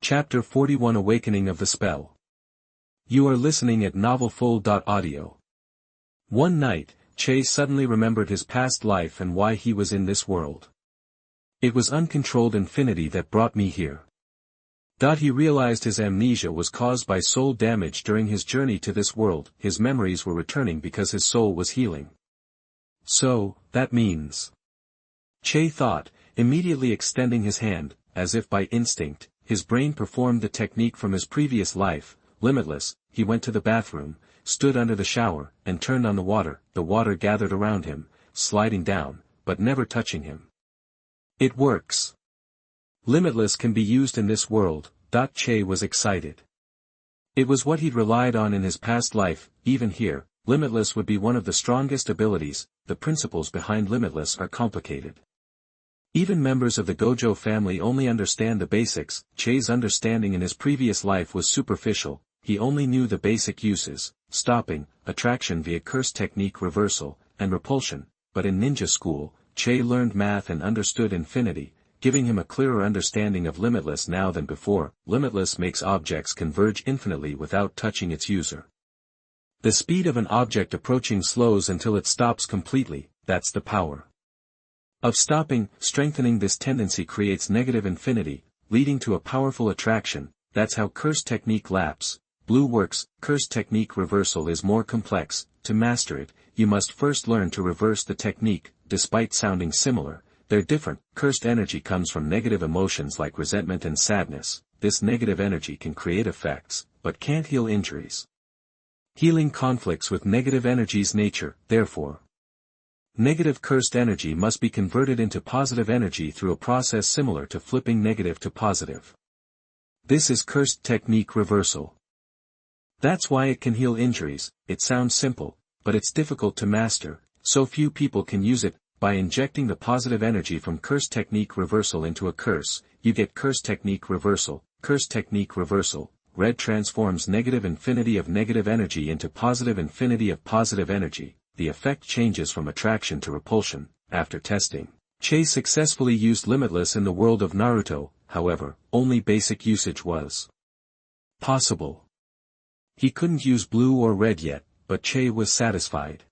Chapter 41 Awakening of the Spell. You are listening at novelfull.audio. One night, Che suddenly remembered his past life and why he was in this world. It was uncontrolled infinity that brought me here. He realized his amnesia was caused by soul damage during his journey to this world. His memories were returning because his soul was healing. So, that means... Che thought, immediately extending his hand, as if by instinct. His brain performed the technique from his previous life, limitless. He went to the bathroom, stood under the shower, and turned on the water. The water gathered around him, sliding down, but never touching him. It works. Limitless can be used in this world. Che was excited. It was what he'd relied on in his past life. Even here, Limitless would be one of the strongest abilities. The principles behind Limitless are complicated. Even members of the Gojo family only understand the basics. Che's understanding in his previous life was superficial. He only knew the basic uses: stopping, attraction via curse technique reversal, and repulsion. But in ninja school, Che learned math and understood infinity, giving him a clearer understanding of Limitless now than before. Limitless makes objects converge infinitely without touching its user. The speed of an object approaching slows until it stops completely. That's the power of stopping. Strengthening this tendency creates negative infinity, leading to a powerful attraction. That's how curse technique lapse. Blue works. Curse technique reversal is more complex. To master it, you must first learn to reverse the technique. Despite sounding similar, they're different. Cursed energy comes from negative emotions like resentment and sadness. This negative energy can create effects, but can't heal injuries. Healing conflicts with negative energy's nature. Therefore, negative cursed energy must be converted into positive energy through a process similar to flipping negative to positive. This is cursed technique reversal. That's why it can heal injuries. It sounds simple, but it's difficult to master. So few people can use it. By injecting the positive energy from curse technique reversal into a curse, you get curse technique reversal. Curse technique reversal. Red transforms negative infinity of negative energy into positive infinity of positive energy. The effect changes from attraction to repulsion. After testing, Che successfully used Limitless in the world of Naruto. However, only basic usage was possible. He couldn't use blue or red yet, but Che was satisfied.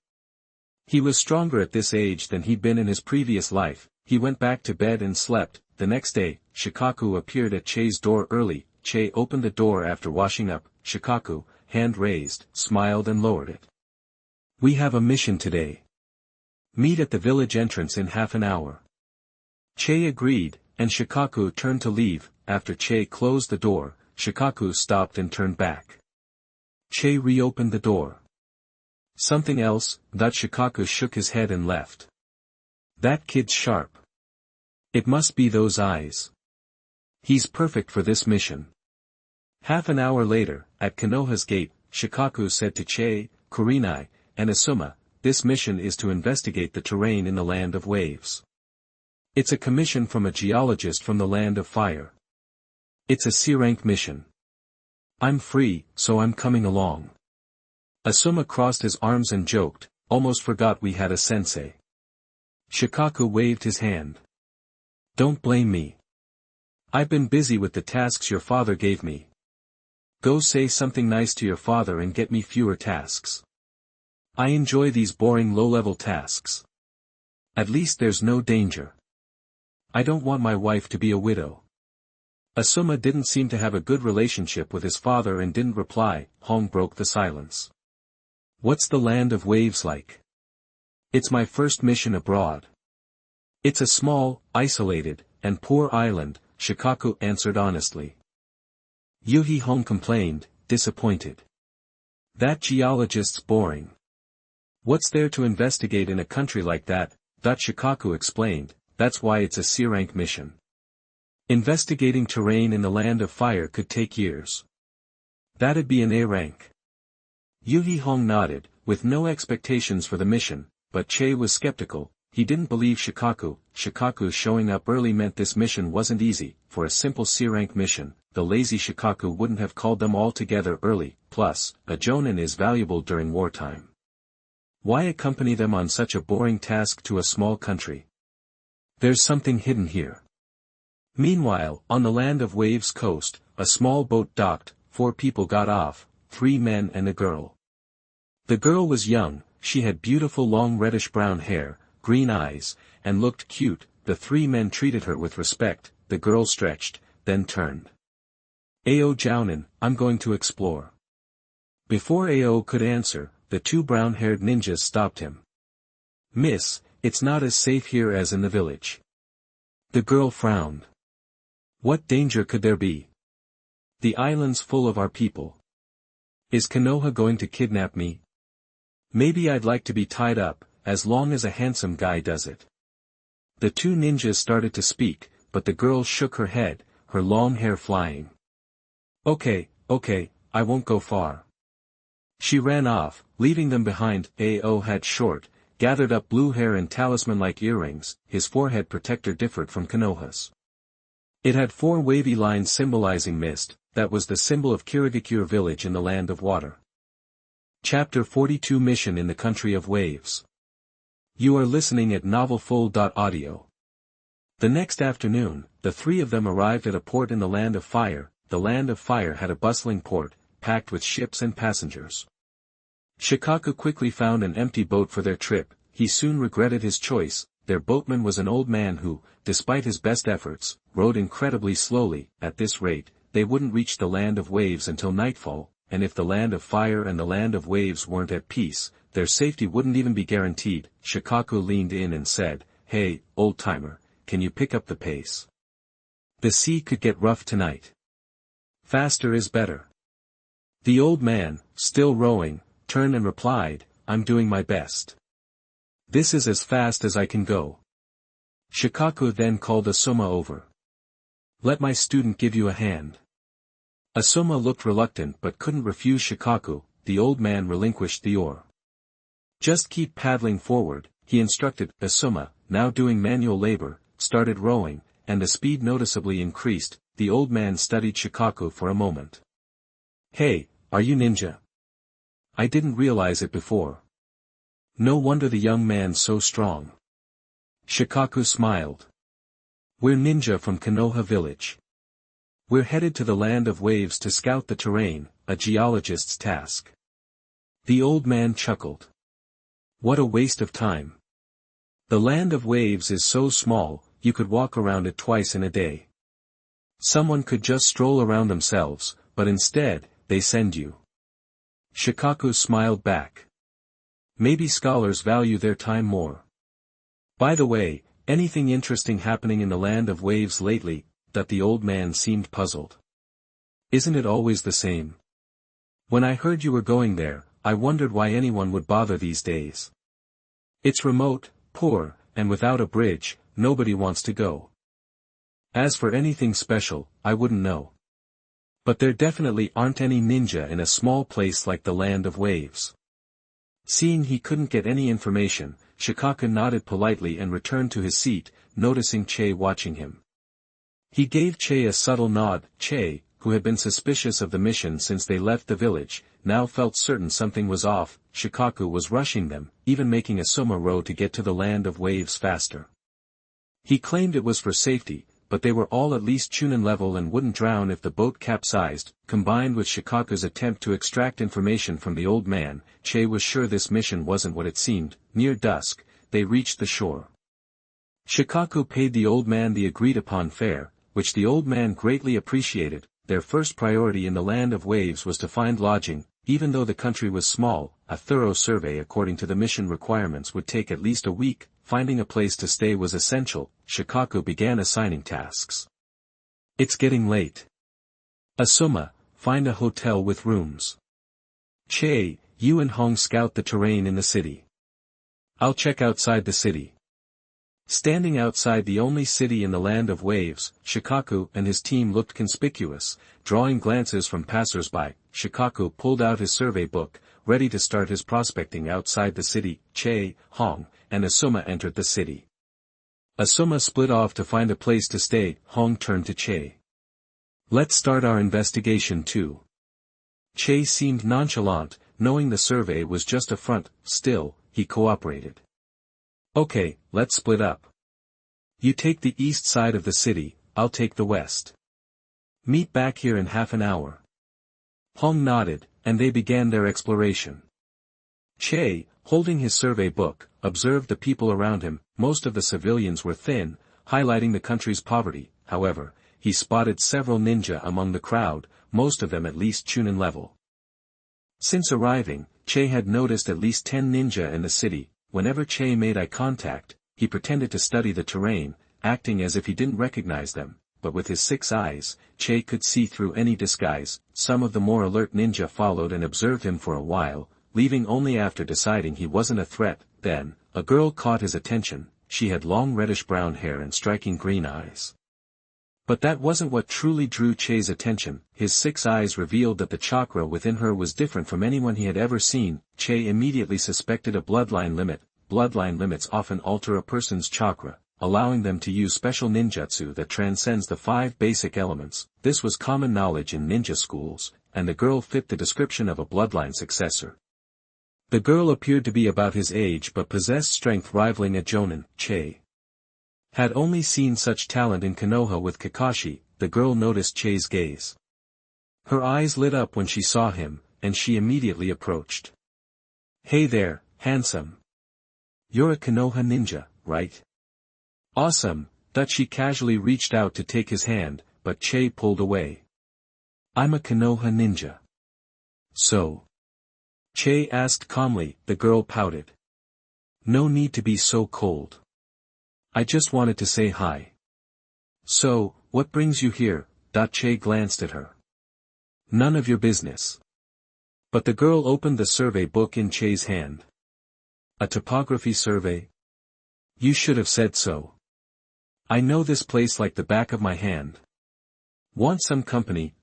He was stronger at this age than he'd been in his previous life. He went back to bed and slept. The next day, Shikaku appeared at Che's door early. Che opened the door after washing up. Shikaku, hand raised, smiled and lowered it. We have a mission today. Meet at the village entrance in half an hour. Che agreed, and Shikaku turned to leave. After Che closed the door, Shikaku stopped and turned back. Che reopened the door. Something else? Shikaku shook his head and left. That kid's sharp. It must be those eyes. He's perfect for this mission. Half an hour later, at Konoha's gate, Shikaku said to Che, Kurenai, and Asuma, this mission is to investigate the terrain in the Land of Waves. It's a commission from a geologist from the Land of Fire. It's a C-rank mission. I'm free, so I'm coming along. Asuma crossed his arms and joked, almost forgot we had a sensei. Shikaku waved his hand. Don't blame me. I've been busy with the tasks your father gave me. Go say something nice to your father and get me fewer tasks. I enjoy these boring low-level tasks. At least there's no danger. I don't want my wife to be a widow. Asuma didn't seem to have a good relationship with his father and didn't reply. Hong broke the silence. What's the Land of Waves like? It's my first mission abroad. It's a small, isolated, and poor island, Shikaku answered honestly. Yuhi Hong complained, disappointed. That geologist's boring. What's there to investigate in a country like that? Shikaku explained, that's why it's a C-rank mission. Investigating terrain in the Land of Fire could take years. That'd be an A rank. Yuhi Hong nodded, with no expectations for the mission, but Che was skeptical. He didn't believe Shikaku. Shikaku showing up early meant this mission wasn't easy. For a simple C-rank mission, the lazy Shikaku wouldn't have called them all together early. Plus, a jonin is valuable during wartime. Why accompany them on such a boring task to a small country? There's something hidden here. Meanwhile, on the Land of Waves coast, a small boat docked, 4 people got off, 3 men and a girl. The girl was young, she had beautiful long reddish-brown hair, green eyes, and looked cute. The 3 men treated her with respect. The girl stretched, then turned. Ao Jounin, I'm going to explore. Before Ao could answer, the 2 brown-haired ninjas stopped him. Miss, it's not as safe here as in the village. The girl frowned. What danger could there be? The island's full of our people. Is Konoha going to kidnap me? Maybe I'd like to be tied up, as long as a handsome guy does it. The 2 ninjas started to speak, but the girl shook her head, her long hair flying. Okay, I won't go far. She ran off, leaving them behind. Ao had short, gathered-up blue hair and talisman-like earrings. His forehead protector differed from Konoha's. It had 4 wavy lines symbolizing mist. That was the symbol of Kirigakure village in the land of water. Chapter 42 Mission in the Country of Waves. You are listening at novelfull.audio. The next afternoon, the 3 of them arrived at a port in the Land of Fire. The Land of Fire had a bustling port, packed with ships and passengers. Shikaku quickly found an empty boat for their trip. He soon regretted his choice. Their boatman was an old man who, despite his best efforts, rowed incredibly slowly. At this rate, they wouldn't reach the Land of Waves until nightfall, and if the Land of Fire and the Land of Waves weren't at peace, their safety wouldn't even be guaranteed. Shikaku leaned in and said, "Hey, old-timer, can you pick up the pace? The sea could get rough tonight. Faster is better." The old man, still rowing, turned and replied, "I'm doing my best. This is as fast as I can go." Shikaku then called Asuma over. "Let my student give you a hand." Asuma looked reluctant but couldn't refuse Shikaku. The old man relinquished the oar. "Just keep paddling forward," he instructed. Asuma, now doing manual labor, started rowing, and the speed noticeably increased. The old man studied Shikaku for a moment. "Hey, are you ninja? I didn't realize it before. No wonder the young man's so strong." Shikaku smiled. "We're ninja from Konoha village. We're headed to the Land of Waves to scout the terrain, a geologist's task." The old man chuckled. "What a waste of time. The Land of Waves is so small, you could walk around it twice in a day. Someone could just stroll around themselves, but instead, they send you." Shikaku smiled back. "Maybe scholars value their time more. By the way, anything interesting happening in the Land of Waves lately?" That the old man seemed puzzled. "Isn't it always the same? When I heard you were going there, I wondered why anyone would bother these days. It's remote, poor, and without a bridge, nobody wants to go. As for anything special, I wouldn't know. But there definitely aren't any ninja in a small place like the Land of Waves." Seeing he couldn't get any information, Shikaku nodded politely and returned to his seat, noticing Che watching him. He gave Che a subtle nod. Che, who had been suspicious of the mission since they left the village, now felt certain something was off. Shikaku was rushing them, even making Asuma row to get to the Land of Waves faster. He claimed it was for safety, but they were all at least Chunin level and wouldn't drown if the boat capsized. Combined with Shikaku's attempt to extract information from the old man, Che was sure this mission wasn't what it seemed. Near dusk, they reached the shore. Shikaku paid the old man the agreed-upon fare, which the old man greatly appreciated. Their first priority in the Land of Waves was to find lodging. Even though the country was small, a thorough survey according to the mission requirements would take at least a week. Finding a place to stay was essential. Shikaku began assigning tasks. "It's getting late. Asuma, find a hotel with rooms. Che, you and Hong scout the terrain in the city. I'll check outside the city." Standing outside the only city in the Land of Waves, Shikaku and his team looked conspicuous, drawing glances from passers-by. Shikaku pulled out his survey book, ready to start his prospecting outside the city. Che, Hong, and Asuma entered the city. Asuma split off to find a place to stay. Hong turned to Che. "Let's start our investigation too." Che seemed nonchalant, knowing the survey was just a front. Still, he cooperated. "Okay, let's split up. You take the east side of the city, I'll take the west." Meet back here in half an hour. Hong nodded, and they began their exploration. Che, holding his survey book, observed the people around him. Most of the civilians were thin, highlighting the country's poverty. However, he spotted several ninja among the crowd, most of them at least Chunin level. Since arriving, Che had noticed at least 10 ninja in the city. Whenever Che made eye contact, he pretended to study the terrain, acting as if he didn't recognize them, but with his 6 eyes, Che could see through any disguise. Some of the more alert ninja followed and observed him for a while, leaving only after deciding he wasn't a threat. Then, a girl caught his attention. She had long reddish-brown hair and striking green eyes. But that wasn't what truly drew Che's attention. His 6 eyes revealed that the chakra within her was different from anyone he had ever seen. Che immediately suspected a bloodline limit. Bloodline limits often alter a person's chakra, allowing them to use special ninjutsu that transcends the 5 basic elements. This was common knowledge in ninja schools, and the girl fit the description of a bloodline successor. The girl appeared to be about his age but possessed strength rivaling a jonin. Che had only seen such talent in Konoha with Kakashi. The girl noticed Che's gaze. Her eyes lit up when she saw him, and she immediately approached. "Hey there, handsome. You're a Konoha ninja, right?" "Awesome." That she casually reached out to take his hand, but Che pulled away. "I'm a Konoha ninja." "So?" Che asked calmly. The girl pouted. "No need to be so cold. I just wanted to say hi." "So, what brings you here?" Che glanced at her. "None of your business." But the girl opened the survey book in Che's hand. "A topography survey? You should have said so. I know this place like the back of my hand. Want some company?"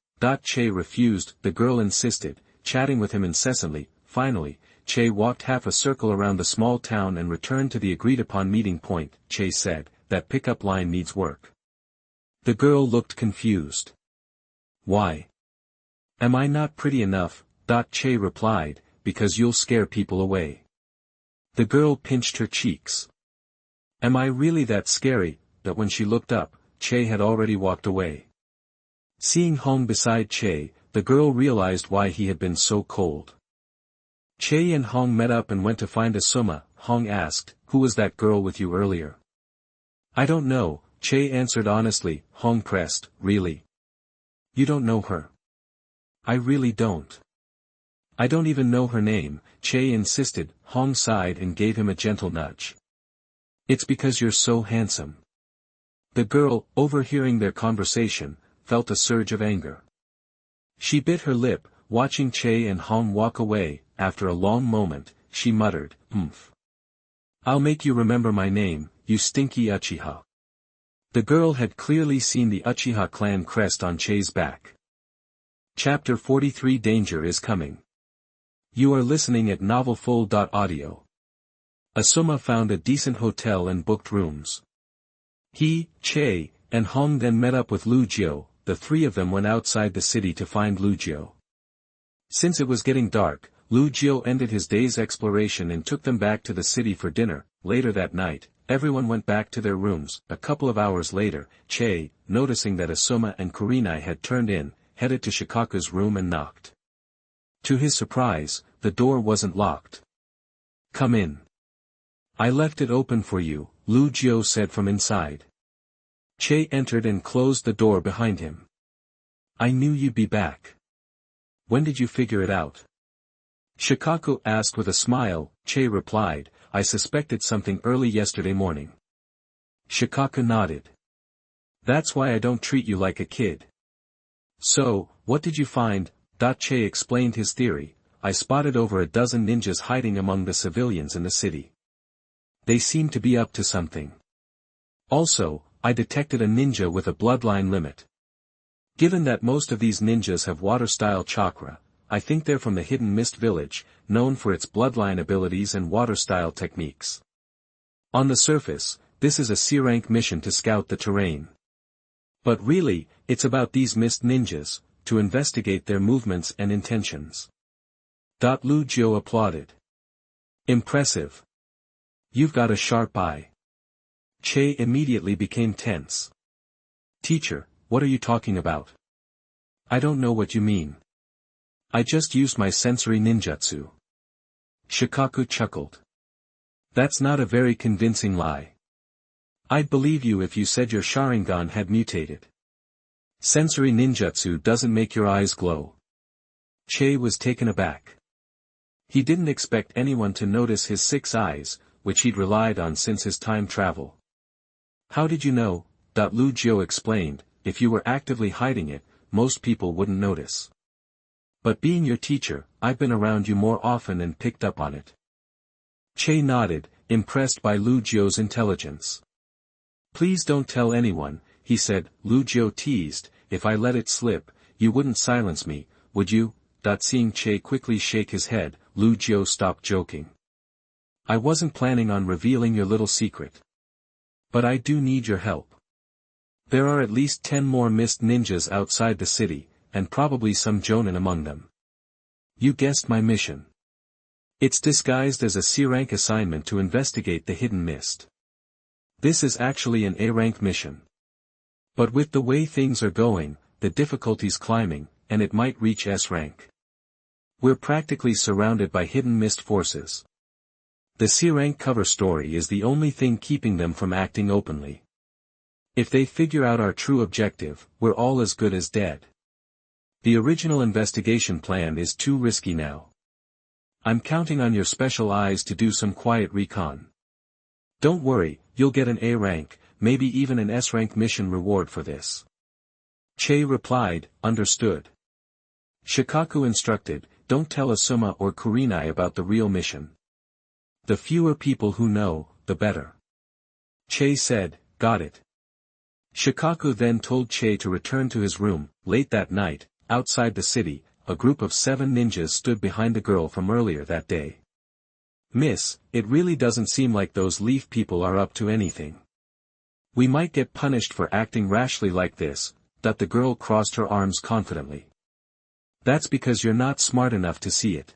Che refused. The girl insisted, chatting with him incessantly. Finally, Che walked half a circle around the small town and returned to the agreed-upon meeting point. Che said, "That pickup line needs work." The girl looked confused. "Why? Am I not pretty enough?" Che replied, "Because you'll scare people away." The girl pinched her cheeks. "Am I really that scary?" But when she looked up, Che had already walked away. Seeing Hong beside Che, the girl realized why he had been so cold. Che and Hong met up and went to find Asuma. Hong asked, "Who was that girl with you earlier?" "I don't know," Che answered honestly. Hong pressed, "Really? You don't know her?" "I really don't. I don't even know her name," Che insisted. Hong sighed and gave him a gentle nudge. "It's because you're so handsome." The girl, overhearing their conversation, felt a surge of anger. She bit her lip, watching Che and Hong walk away. After a long moment, she muttered, "Oomph. I'll make you remember my name, you stinky Uchiha." The girl had clearly seen the Uchiha clan crest on Che's back. Chapter 43 Danger is Coming. You are listening at novelfull.audio. Asuma found a decent hotel and booked rooms. He, Che, and Hong then met up with Lu Jiu. The 3 of them went outside the city to find Lu Jiu. Since it was getting dark, Lu Jiu ended his day's exploration and took them back to the city for dinner. Later that night, everyone went back to their rooms. A couple of hours later, Che, noticing that Asuma and Kurenai had turned in, headed to Shikaku's room and knocked. To his surprise, the door wasn't locked. "Come in. I left it open for you," Lu Jiu said from inside. Che entered and closed the door behind him. "I knew you'd be back. When did you figure it out?" Shikaku asked with a smile. Che replied, "I suspected something early yesterday morning." Shikaku nodded. "That's why I don't treat you like a kid." "So, what did you find?" Che explained his theory. "I spotted over a dozen ninjas hiding among the civilians in the city. They seem to be up to something. Also, I detected a ninja with a bloodline limit. Given that most of these ninjas have water-style chakra, I think they're from the Hidden Mist village, known for its bloodline abilities and water-style techniques. On the surface, this is a C-rank mission to scout the terrain. But really, it's about these mist ninjas, to investigate their movements and intentions." Lu Jiu applauded. "Impressive. You've got a sharp eye." Che immediately became tense. "Teacher, what are you talking about?" I don't know what you mean. I just used my sensory ninjutsu. Shikaku chuckled. That's not a very convincing lie. I'd believe you if you said your Sharingan had mutated. Sensory ninjutsu doesn't make your eyes glow. Che was taken aback. He didn't expect anyone to notice his 6 eyes, which he'd relied on since his time travel. How did you know? Lu Jiu explained, if you were actively hiding it, most people wouldn't notice. But being your teacher, I've been around you more often and picked up on it. Che nodded, impressed by Lu Jiu's intelligence. Please don't tell anyone, he said. Lu Jiu teased, if I let it slip, you wouldn't silence me, would you? Seeing Che quickly shake his head, Lu Jiu stopped joking. I wasn't planning on revealing your little secret. But I do need your help. There are at least 10 more mist ninjas outside the city, and probably some Jonin among them. You guessed my mission. It's disguised as a C-rank assignment to investigate the hidden mist. This is actually an A-rank mission. But with the way things are going, the difficulty's climbing, and it might reach S-rank. We're practically surrounded by hidden mist forces. The C-rank cover story is the only thing keeping them from acting openly. If they figure out our true objective, we're all as good as dead. The original investigation plan is too risky now. I'm counting on your special eyes to do some quiet recon. Don't worry, you'll get an A rank, maybe even an S rank mission reward for this. Che replied, understood. Shikaku instructed, don't tell Asuma or Kurenai about the real mission. The fewer people who know, the better. Che said, got it. Shikaku then told Che to return to his room. Late that night, outside the city, a group of 7 ninjas stood behind the girl from earlier that day. Miss, it really doesn't seem like those leaf people are up to anything. We might get punished for acting rashly like this. The girl crossed her arms confidently. That's because you're not smart enough to see it.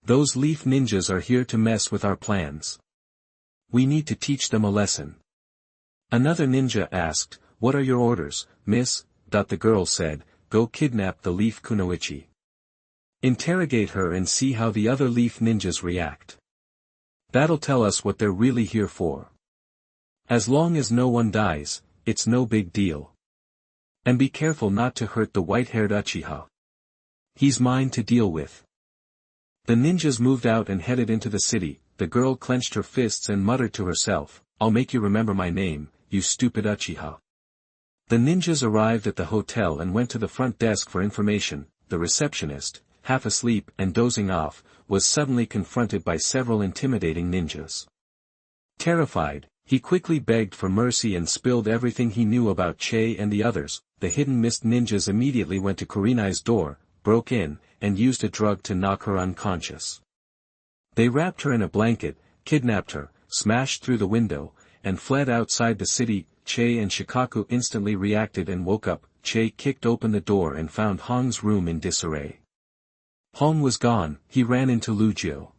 Those leaf ninjas are here to mess with our plans. We need to teach them a lesson. Another ninja asked, what are your orders, miss? The girl said, go kidnap the leaf kunoichi. Interrogate her and see how the other leaf ninjas react. That'll tell us what they're really here for. As long as no one dies, it's no big deal. And be careful not to hurt the white-haired Uchiha. He's mine to deal with. The ninjas moved out and headed into the city. The girl clenched her fists and muttered to herself, I'll make you remember my name, you stupid Uchiha. The ninjas arrived at the hotel and went to the front desk for information. The receptionist, half asleep and dozing off, was suddenly confronted by several intimidating ninjas. Terrified, he quickly begged for mercy and spilled everything he knew about Che and the others. The hidden mist ninjas immediately went to Kurenai's door, broke in, and used a drug to knock her unconscious. They wrapped her in a blanket, kidnapped her, smashed through the window, and fled outside the city. Che and Shikaku instantly reacted and woke up. Che kicked open the door and found Hong's room in disarray. Hong was gone. He ran into Lu Jiu.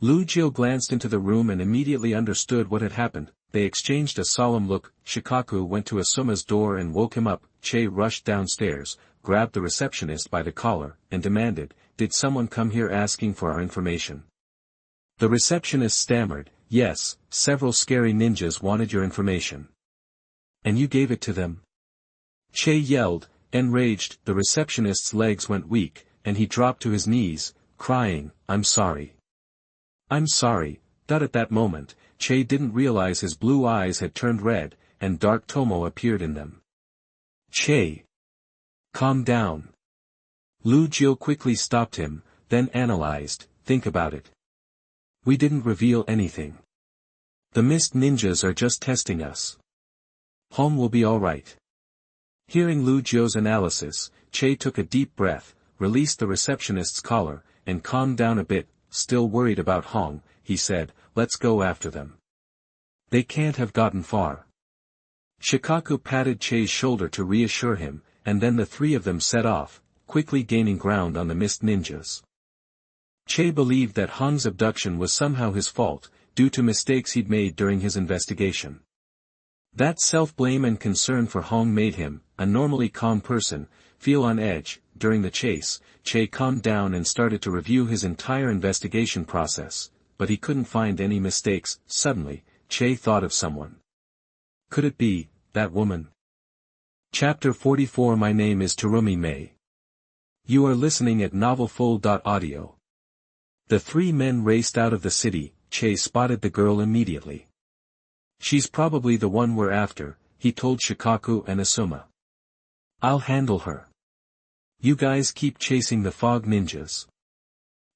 Lu Jiu glanced into the room and immediately understood what had happened. They exchanged a solemn look. Shikaku went to Asuma's door and woke him up. Che rushed downstairs, grabbed the receptionist by the collar, and demanded, did someone come here asking for our information? The receptionist stammered, yes, several scary ninjas wanted your information. And you gave it to them? Che yelled, enraged. The receptionist's legs went weak, and he dropped to his knees, crying, I'm sorry. I'm sorry. At that moment, Che didn't realize his blue eyes had turned red, and dark tomo appeared in them. Che! Calm down. Lu Jiu quickly stopped him, then analyzed, think about it. We didn't reveal anything. The mist ninjas are just testing us. Hong will be alright. Hearing Lu Jiu's analysis, Che took a deep breath, released the receptionist's collar, and calmed down a bit. Still worried about Hong, he said, let's go after them. They can't have gotten far. Shikaku patted Che's shoulder to reassure him, and then the 3 of them set off, quickly gaining ground on the mist ninjas. Che believed that Hong's abduction was somehow his fault, due to mistakes he'd made during his investigation. That self-blame and concern for Hong made him, a normally calm person, feel on edge. During the chase, Che calmed down and started to review his entire investigation process, but he couldn't find any mistakes. Suddenly, Che thought of someone. Could it be that woman? Chapter 44. My name is Terumi Mei. You are listening at NovelFull.audio. The three men raced out of the city. Che spotted the girl immediately. She's probably the one we're after, he told Shikaku and Asuma. I'll handle her. You guys keep chasing the fog ninjas.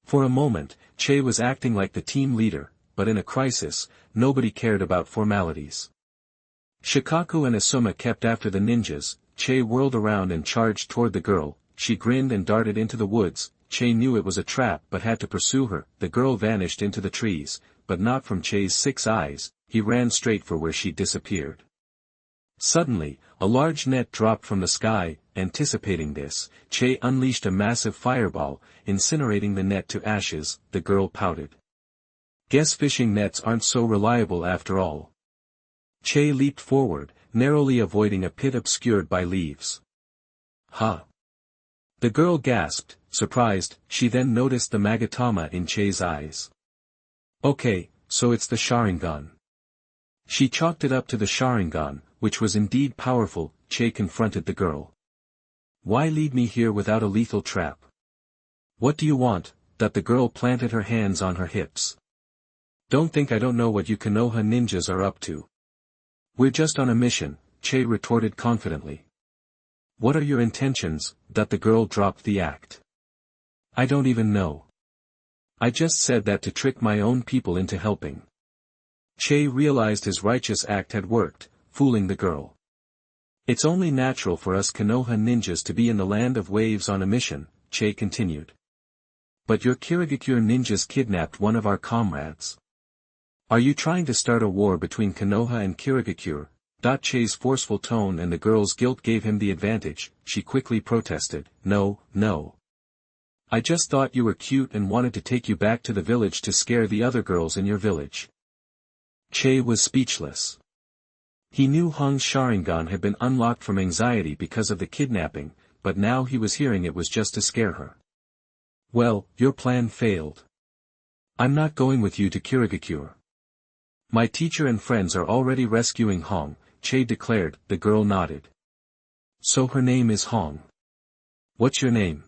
For a moment, Che was acting like the team leader, but in a crisis, nobody cared about formalities. Shikaku and Asuma kept after the ninjas. Che whirled around and charged toward the girl. She grinned and darted into the woods. Che knew it was a trap but had to pursue her. The girl vanished into the trees, but not from Che's 6 eyes. He ran straight for where she disappeared. Suddenly, a large net dropped from the sky. Anticipating this, Che unleashed a massive fireball, incinerating the net to ashes. The girl pouted. Guess fishing nets aren't so reliable after all. Che leaped forward, narrowly avoiding a pit obscured by leaves. Huh! The girl gasped, surprised. She then noticed the Magatama in Che's eyes. Okay, so it's the Sharingan. She chalked it up to the Sharingan, which was indeed powerful. Che confronted the girl. Why lead me here without a lethal trap? What do you want? That the girl planted her hands on her hips. Don't think I don't know what you Konoha ninjas are up to. We're just on a mission, Che retorted confidently. What are your intentions? That the girl dropped the act. I don't even know. I just said that to trick my own people into helping. Che realized his righteous act had worked, fooling the girl. It's only natural for us Konoha ninjas to be in the land of waves on a mission, Che continued. But your Kirigakure ninjas kidnapped one of our comrades. Are you trying to start a war between Konoha and Kirigakure? Che's forceful tone and the girl's guilt gave him the advantage. She quickly protested. No, no. I just thought you were cute and wanted to take you back to the village to scare the other girls in your village. Che was speechless. He knew Hong's Sharingan had been unlocked from anxiety because of the kidnapping, but now he was hearing it was just to scare her. Well, your plan failed. I'm not going with you to Kirigakure. My teacher and friends are already rescuing Hong, Che declared. The girl nodded. So her name is Hong. What's your name?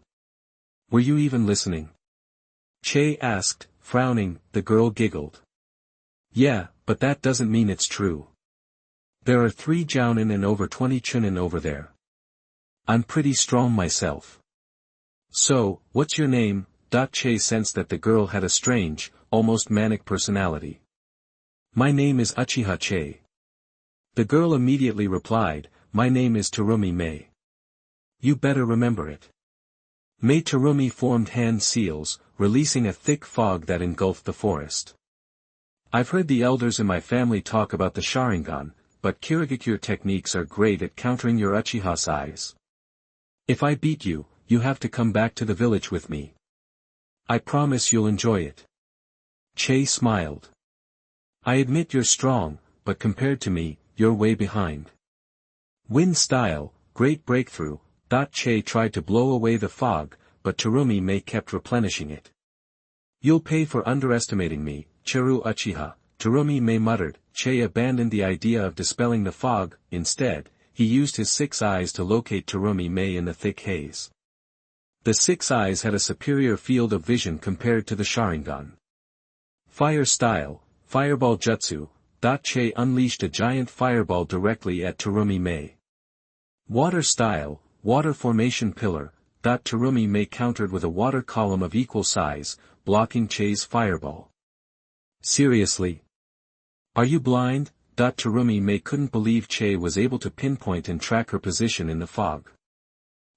Were you even listening? Che asked, frowning. The girl giggled. Yeah, but that doesn't mean it's true. There are 3 Jounin and over 20 Chunin over there. I'm pretty strong myself. So, what's your name? Che sensed that the girl had a strange, almost manic personality. My name is Uchiha Che. The girl immediately replied, my name is Terumi Mei. You better remember it. Mei Terumi formed hand seals, releasing a thick fog that engulfed the forest. I've heard the elders in my family talk about the Sharingan, but Kirigakure techniques are great at countering your Uchiha size. If I beat you, you have to come back to the village with me. I promise you'll enjoy it. Che smiled. I admit you're strong, but compared to me, you're way behind. Wind style, great breakthrough. Che tried to blow away the fog, but Terumi Mei kept replenishing it. You'll pay for underestimating me, Cheru Uchiha, Terumi Mei muttered. Che abandoned the idea of dispelling the fog. Instead, he used his 6 eyes to locate Terumi Mei in the thick haze. The 6 eyes had a superior field of vision compared to the Sharingan. Fire style, fireball jutsu. Che unleashed a giant fireball directly at Terumi Mei. Water style, water formation pillar. Terumi Mei countered with a water column of equal size, blocking Che's fireball. Seriously? Are you blind? Terumi Mei couldn't believe Che was able to pinpoint and track her position in the fog.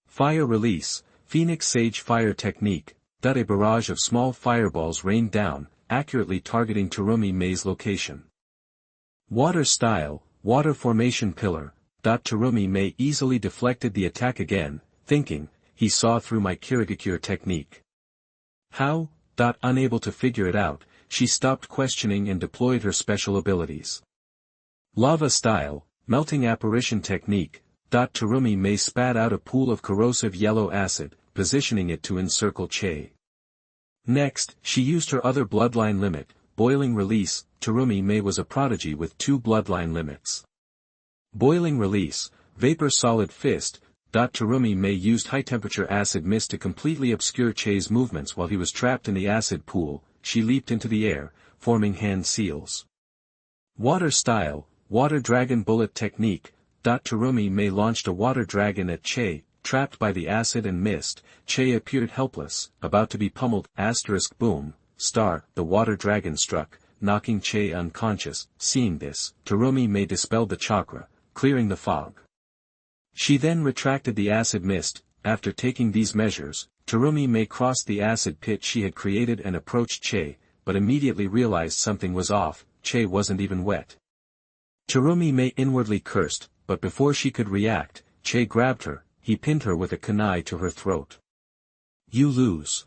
Fire release, Phoenix Sage fire technique. A barrage of small fireballs rained down, accurately targeting Terumi Mei's location. Water style, water formation pillar. Terumi Mei easily deflected the attack again, thinking, he saw through my Kirigakure technique. How? Unable to figure it out, she stopped questioning and deployed her special abilities. Lava style, melting apparition technique. Terumi Mei spat out a pool of corrosive yellow acid, positioning it to encircle Che. Next, she used her other bloodline limit, boiling release. Terumi Mei was a prodigy with 2 bloodline limits. Boiling release, vapor solid fist. Terumi Mei used high-temperature acid mist to completely obscure Che's movements while he was trapped in the acid pool. She leaped into the air, forming hand seals. Water style, water dragon bullet technique. Terumi Mei launched a water dragon at Che, trapped by the acid and mist. Che appeared helpless, about to be pummeled. Boom, star, the water dragon struck, knocking Che unconscious. Seeing this, Terumi Mei dispelled the chakra, clearing the fog. She then retracted the acid mist. After taking these measures, Terumi Mei crossed the acid pit she had created and approached Che, but immediately realized something was off. Che wasn't even wet. Terumi Mei inwardly cursed, but before she could react, Che grabbed her. He pinned her with a kunai to her throat. You lose.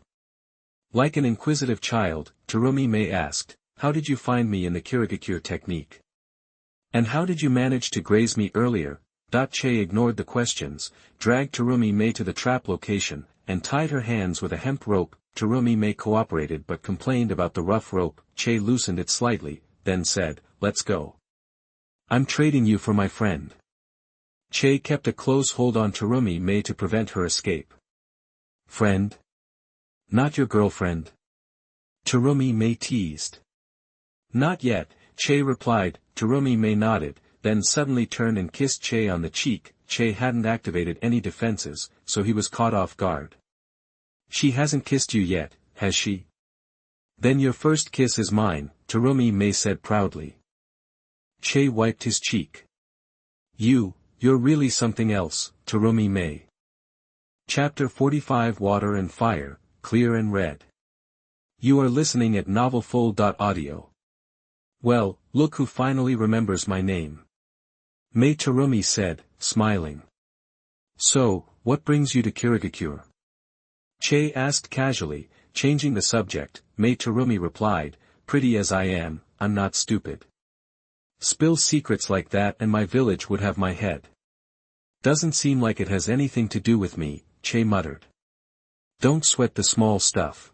Like an inquisitive child, Terumi Mei asked, how did you find me in the Kirigakure technique? And how did you manage to graze me earlier? Che ignored the questions, dragged Terumi Mei to the trap location, and tied her hands with a hemp rope. Terumi Mei cooperated but complained about the rough rope. Che loosened it slightly, then said, let's go. I'm trading you for my friend. Che kept a close hold on Terumi Mei to prevent her escape. Friend? Not your girlfriend? Terumi Mei teased. Not yet, Che replied. Terumi Mei nodded, then suddenly turned and kissed Che on the cheek. Che hadn't activated any defenses, so he was caught off guard. She hasn't kissed you yet, has she? Then your first kiss is mine, Terumi Mei said proudly. Che wiped his cheek. You're really something else, Terumi Mei. Chapter 45 Water and Fire, Clear and Red. You are listening at novelfull.audio. Well, look who finally remembers my name. Mei Terumi said, smiling. So, what brings you to Kirigakure? Che asked casually, changing the subject. Mei Terumi replied, pretty as I am, I'm not stupid. Spill secrets like that and my village would have my head. Doesn't seem like it has anything to do with me, Che muttered. Don't sweat the small stuff.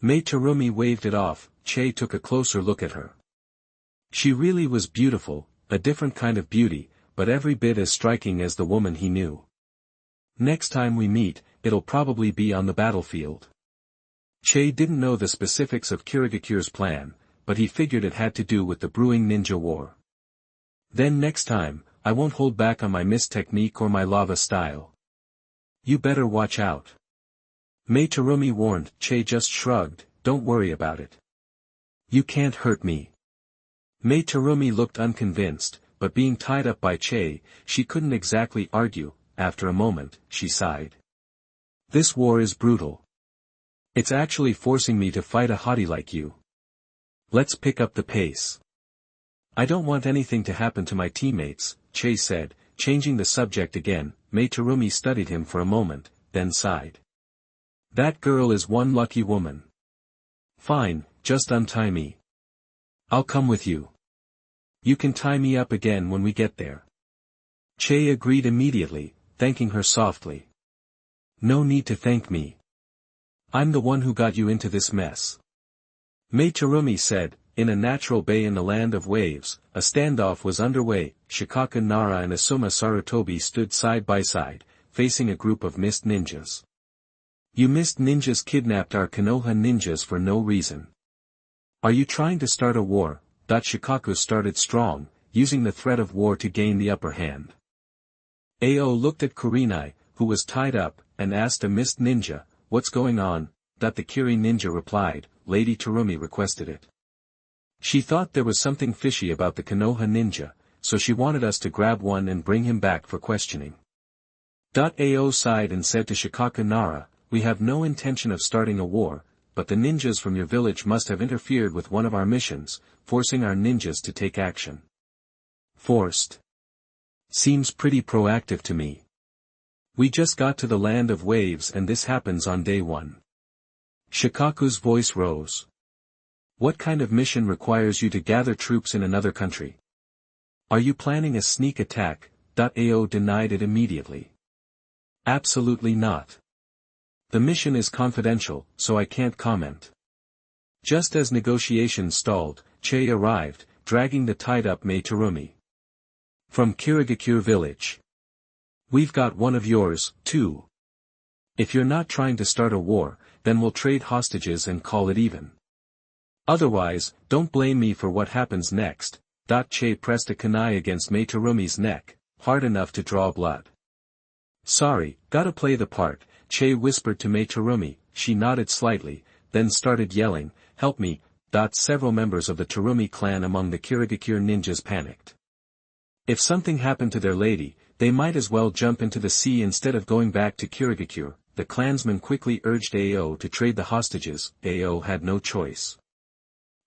Mei Terumi waved it off. Che took a closer look at her. She really was beautiful, a different kind of beauty, but every bit as striking as the woman he knew. Next time we meet, it'll probably be on the battlefield. Che didn't know the specifics of Kirigakure's plan, but he figured it had to do with the brewing ninja war. Then next time, I won't hold back on my mist technique or my lava style. You better watch out. Mei Terumi warned. Che just shrugged, don't worry about it. You can't hurt me. Mei Terumi looked unconvinced, but being tied up by Che, she couldn't exactly argue. After a moment, she sighed. This war is brutal. It's actually forcing me to fight a hottie like you. Let's pick up the pace. I don't want anything to happen to my teammates, Che said, changing the subject again. Mei Terumi studied him for a moment, then sighed. That girl is one lucky woman. Fine, just untie me. I'll come with you. You can tie me up again when we get there. Che agreed immediately, thanking her softly. No need to thank me. I'm the one who got you into this mess. Mei Terumi said. In a natural bay in the land of waves, a standoff was underway. Shikaka Nara and Asuma Sarutobi stood side by side, facing a group of mist ninjas. You mist ninjas kidnapped our Konoha ninjas for no reason. Are you trying to start a war? Shikaku started strong, using the threat of war to gain the upper hand. Ao looked at Kurenai, who was tied up, and asked a mist ninja, what's going on? The Kiri ninja replied, Lady Terumi requested it. She thought there was something fishy about the Konoha ninja, so she wanted us to grab one and bring him back for questioning. Ao sighed and said to Shikaka Nara, we have no intention of starting a war, but the ninjas from your village must have interfered with one of our missions, forcing our ninjas to take action. Forced. Seems pretty proactive to me. We just got to the land of waves and this happens on day one. Shikaku's voice rose. What kind of mission requires you to gather troops in another country? Are you planning a sneak attack? AO denied it immediately. Absolutely not. The mission is confidential, so I can't comment. Just as negotiations stalled, Che arrived, dragging the tied-up Mei Terumi. From Kirigakure village. We've got one of yours, too. If you're not trying to start a war, then we'll trade hostages and call it even. Otherwise, don't blame me for what happens next. Che pressed a kunai against Mei Terumi's neck, hard enough to draw blood. Sorry, gotta play the part, Che whispered to Mei Terumi. She nodded slightly, then started yelling, help me. Several members of the Terumi clan among the Kirigakure ninjas panicked. If something happened to their lady, they might as well jump into the sea instead of going back to Kirigakure. The clansmen quickly urged AO to trade the hostages. AO had no choice.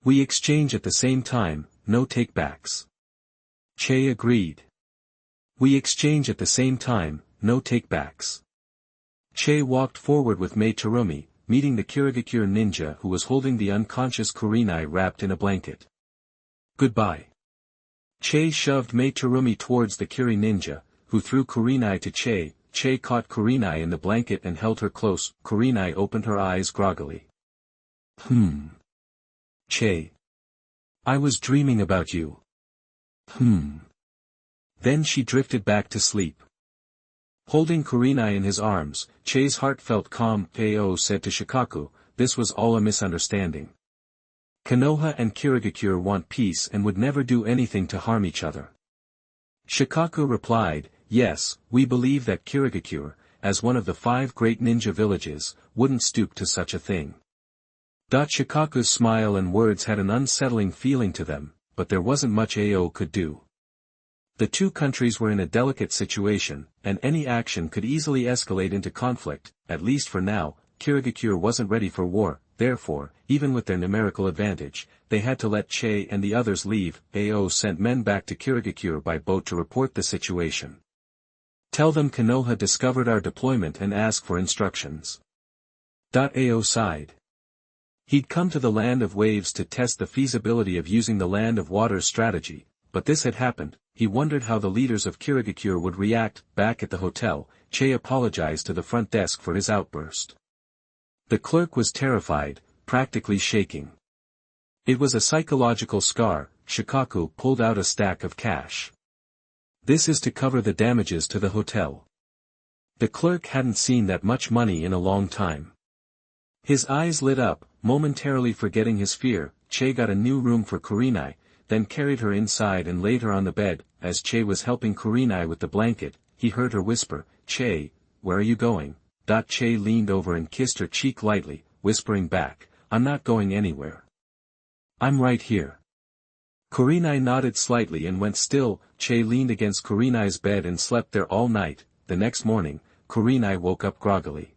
We exchange at the same time, no takebacks. Che agreed. We exchange at the same time, no takebacks. Che walked forward with Mei Terumi, meeting the Kirigakure ninja who was holding the unconscious Kurenai wrapped in a blanket. Goodbye. Che shoved Mei Terumi towards the Kiri ninja, who threw Kurenai to Che. Che caught Kurenai in the blanket and held her close. Kurenai opened her eyes groggily. Che. I was dreaming about you. Then she drifted back to sleep. Holding Kurenai in his arms, Che's heart felt calm. AO said to Shikaku, this was all a misunderstanding. Konoha and Kirigakure want peace and would never do anything to harm each other. Shikaku replied, yes, we believe that Kirigakure, as one of the 5 great ninja villages, wouldn't stoop to such a thing. Shikaku's smile and words had an unsettling feeling to them, but there wasn't much AO could do. The two countries were in a delicate situation, and any action could easily escalate into conflict. At least for now, Kirigakure wasn't ready for war, therefore, even with their numerical advantage, they had to let Che and the others leave. AO sent men back to Kirigakure by boat to report the situation. Tell them Konoha discovered our deployment and ask for instructions. AO sighed. He'd come to the Land of Waves to test the feasibility of using the Land of Water's strategy, but this had happened. He wondered how the leaders of Kirigakure would react. Back at the hotel, Che apologized to the front desk for his outburst. The clerk was terrified, practically shaking. It was a psychological scar. Shikaku pulled out a stack of cash. This is to cover the damages to the hotel. The clerk hadn't seen that much money in a long time. His eyes lit up, momentarily forgetting his fear. Che got a new room for Kurenai, then carried her inside and laid her on the bed. As Che was helping Kurenai with the blanket, he heard her whisper, Che, where are you going? Che leaned over and kissed her cheek lightly, whispering back, I'm not going anywhere. I'm right here. Kurenai nodded slightly and went still. Che leaned against Kurenai's bed and slept there all night. The next morning, Kurenai woke up groggily.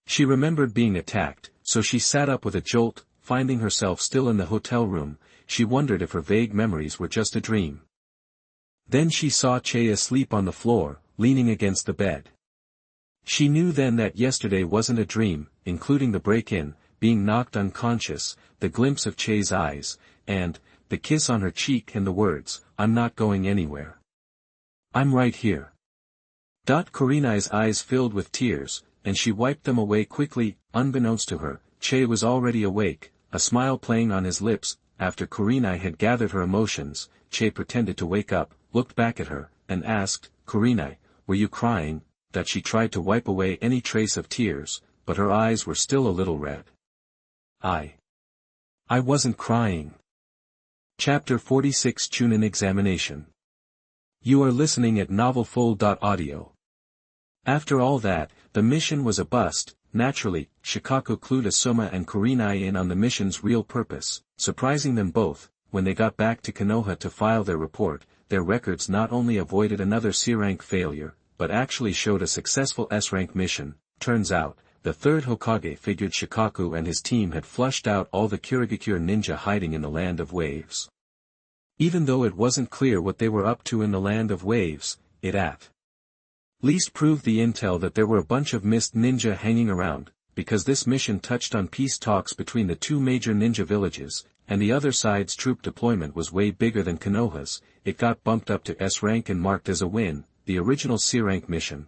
She remembered being attacked, so she sat up with a jolt. Finding herself still in the hotel room, she wondered if her vague memories were just a dream. Then she saw Che asleep on the floor, leaning against the bed. She knew then that yesterday wasn't a dream, including the break-in, being knocked unconscious, the glimpse of Che's eyes, and the kiss on her cheek and the words, I'm not going anywhere. I'm right here. Kurenai's eyes filled with tears, and she wiped them away quickly. Unbeknownst to her, Che was already awake, a smile playing on his lips. After Kurenai had gathered her emotions, Che pretended to wake up, looked back at her, and asked, Kurenai, were you crying? She tried to wipe away any trace of tears, but her eyes were still a little red. I wasn't crying. Chapter 46 Chunin Examination. You are listening at novelfull.audio. After all that, the mission was a bust. Naturally, Shikaku clued Asuma and Kurenai in on the mission's real purpose, surprising them both. When they got back to Konoha to file their report, their records not only avoided another C-rank failure, but actually showed a successful S-rank mission. Turns out, the third Hokage figured Shikaku and his team had flushed out all the Kirigakure ninja hiding in the Land of Waves. Even though it wasn't clear what they were up to in the Land of Waves, it at least proved the intel that there were a bunch of mist ninja hanging around. Because this mission touched on peace talks between the two major ninja villages, and the other side's troop deployment was way bigger than Konoha's, it got bumped up to S rank and marked as a win. the original C-rank mission.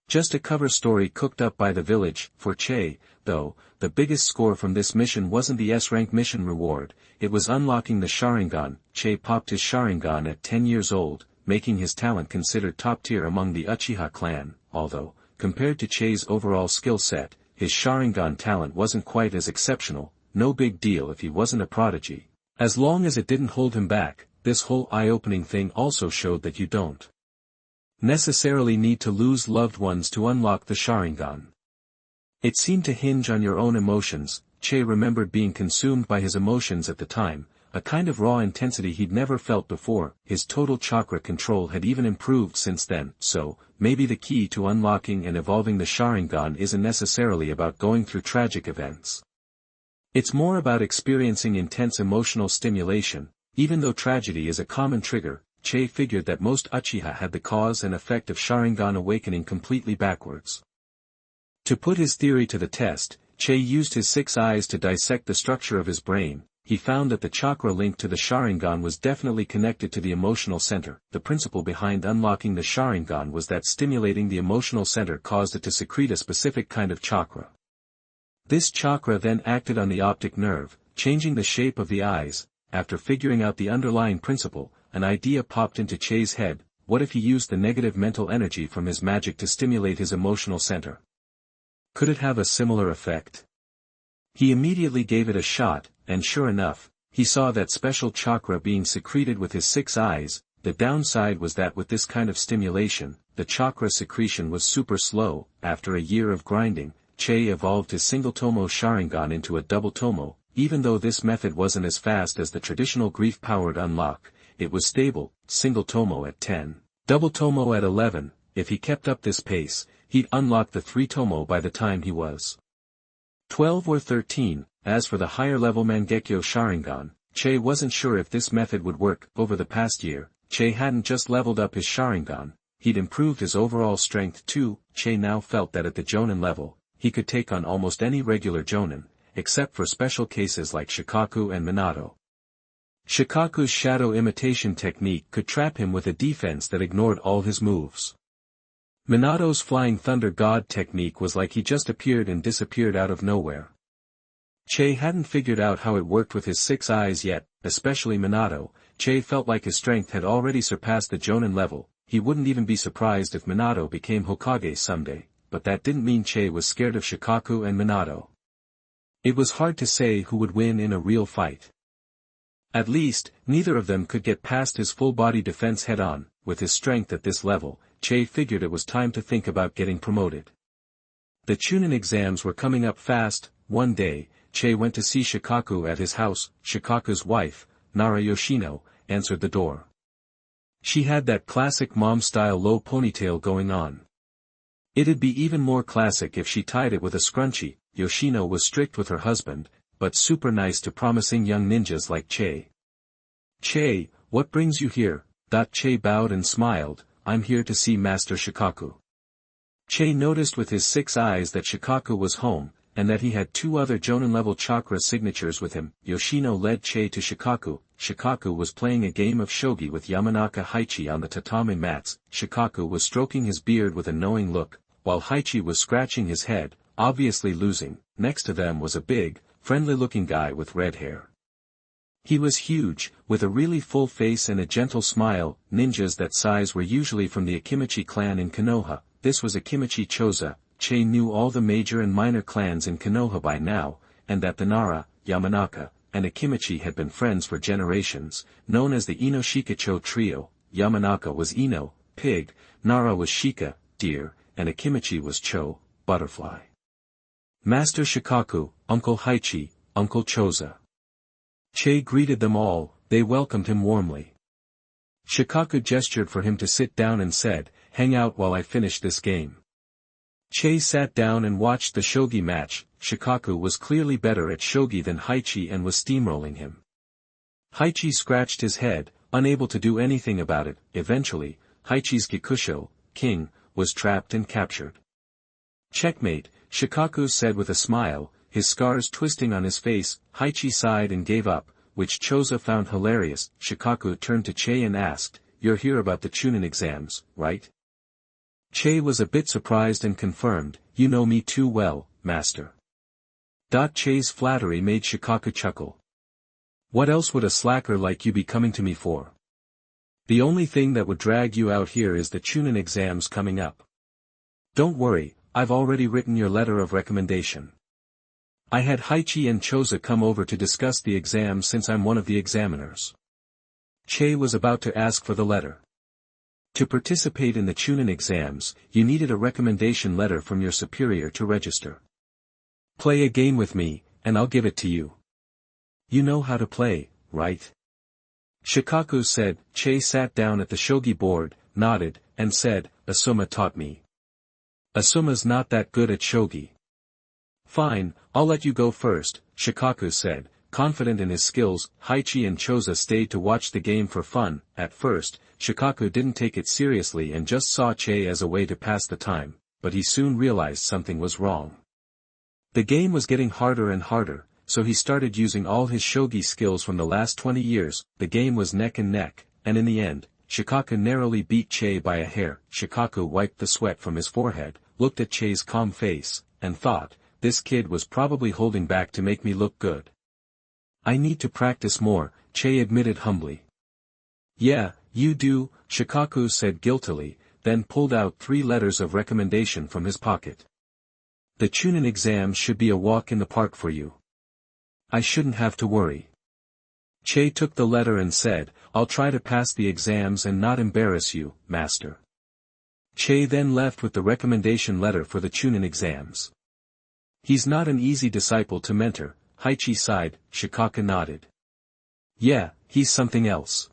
Just a cover story cooked up by the village. For Che, though, the biggest score from this mission wasn't the S-rank mission reward, it was unlocking the Sharingan. Che popped his Sharingan at 10 years old, making his talent considered top tier among the Uchiha clan, although, compared to Che's overall skill set, his Sharingan talent wasn't quite as exceptional. No big deal if he wasn't a prodigy. As long as it didn't hold him back. This whole eye-opening thing also showed that you don't necessarily need to lose loved ones to unlock the Sharingan. It seemed to hinge on your own emotions. Che remembered being consumed by his emotions at the time, a kind of raw intensity he'd never felt before. His total chakra control had even improved since then, so, maybe the key to unlocking and evolving the Sharingan isn't necessarily about going through tragic events. It's more about experiencing intense emotional stimulation. Even though tragedy is a common trigger, Che figured that most Uchiha had the cause and effect of Sharingan awakening completely backwards. To put his theory to the test, Che used his 6 eyes to dissect the structure of his brain. He found that the chakra link to the Sharingan was definitely connected to the emotional center. The principle behind unlocking the Sharingan was that stimulating the emotional center caused it to secrete a specific kind of chakra. This chakra then acted on the optic nerve, changing the shape of the eyes. After figuring out the underlying principle, an idea popped into Che's head. What if he used the negative mental energy from his magic to stimulate his emotional center? Could it have a similar effect? He immediately gave it a shot, and sure enough, he saw that special chakra being secreted with his 6 eyes. The downside was that with this kind of stimulation, the chakra secretion was super slow. After a year of grinding, Che evolved his single tomo Sharingan into a double tomo. Even though this method wasn't as fast as the traditional grief-powered unlock, it was stable. Single tomo at 10, double tomo at 11. If he kept up this pace, he'd unlock the 3 tomo by the time he was 12 or 13. As for the higher-level Mangekyo Sharingan, Che wasn't sure if this method would work. Over the past year, Che hadn't just leveled up his Sharingan, he'd improved his overall strength too. Che now felt that at the Jonin level, he could take on almost any regular Jonin, except for special cases like Shikaku and Minato. Shikaku's shadow imitation technique could trap him with a defense that ignored all his moves. Minato's flying thunder god technique was like he just appeared and disappeared out of nowhere. Che hadn't figured out how it worked with his 6 eyes yet, especially Minato. Che felt like his strength had already surpassed the Jonin level. He wouldn't even be surprised if Minato became Hokage someday, but that didn't mean Che was scared of Shikaku and Minato. It was hard to say who would win in a real fight. At least, neither of them could get past his full-body defense head-on. With his strength at this level, Che figured it was time to think about getting promoted. The Chunin exams were coming up fast. One day, Che went to see Shikaku at his house. Shikaku's wife, Nara Yoshino, answered the door. She had that classic mom-style low ponytail going on. It'd be even more classic if she tied it with a scrunchie. Yoshino was strict with her husband, but super nice to promising young ninjas like Che. Che, what brings you here? Che bowed and smiled. I'm here to see Master Shikaku. Che noticed with his 6 eyes that Shikaku was home, and that he had 2 other Jonin-level chakra signatures with him. Yoshino led Che to Shikaku. Shikaku was playing a game of shogi with Yamanaka Haichi on the tatami mats. Shikaku was stroking his beard with a knowing look, while Haichi was scratching his head, obviously losing. Next to them was a big, friendly-looking guy with red hair. He was huge, with a really full face and a gentle smile. Ninjas that size were usually from the Akimichi clan in Konoha. This was Akimichi Choza. Che knew all the major and minor clans in Konoha by now, and that the Nara, Yamanaka, and Akimichi had been friends for generations, known as the Ino-Shikacho trio. Yamanaka was Ino, pig, Nara was Shika, deer, and Akimichi was Cho, butterfly. Master Shikaku, Uncle Haichi, Uncle Choza. Che greeted them all. They welcomed him warmly. Shikaku gestured for him to sit down and said, "Hang out while I finish this game." Che sat down and watched the shogi match. Shikaku was clearly better at shogi than Haichi and was steamrolling him. Haichi scratched his head, unable to do anything about it. Eventually, Haichi's Gikusho, king, was trapped and captured. "Checkmate," Shikaku said with a smile, his scars twisting on his face. Haichi sighed and gave up, which Choza found hilarious. Shikaku turned to Che and asked, you're here about the Chunin exams, right? Che was a bit surprised and confirmed, you know me too well, master. Che's flattery made Shikaku chuckle. What else would a slacker like you be coming to me for? The only thing that would drag you out here is the Chunin exams coming up. Don't worry, I've already written your letter of recommendation. I had Haichi and Choza come over to discuss the exam since I'm one of the examiners. Che was about to ask for the letter. To participate in the Chunin exams, you needed a recommendation letter from your superior to register. Play a game with me, and I'll give it to you. You know how to play, right? Shikaku said. Che sat down at the shogi board, nodded, and said, Asuma taught me. Asuma's not that good at shogi. Fine, I'll let you go first, Shikaku said, confident in his skills. Haichi and Choza stayed to watch the game for fun. At first, Shikaku didn't take it seriously and just saw Che as a way to pass the time, but he soon realized something was wrong. The game was getting harder and harder, so he started using all his shogi skills from the last 20 years. The game was neck and neck, and in the end, Shikaku narrowly beat Che by a hair. Shikaku wiped the sweat from his forehead, looked at Che's calm face, and thought, this kid was probably holding back to make me look good. I need to practice more, Che admitted humbly. Yeah, you do, Shikaku said guiltily, then pulled out 3 letters of recommendation from his pocket. The Chunin exam should be a walk in the park for you. I shouldn't have to worry. Che took the letter and said, I'll try to pass the exams and not embarrass you, master. Che then left with the recommendation letter for the Chunin exams. He's not an easy disciple to mentor, Haichi sighed. Shikaku nodded. Yeah, he's something else.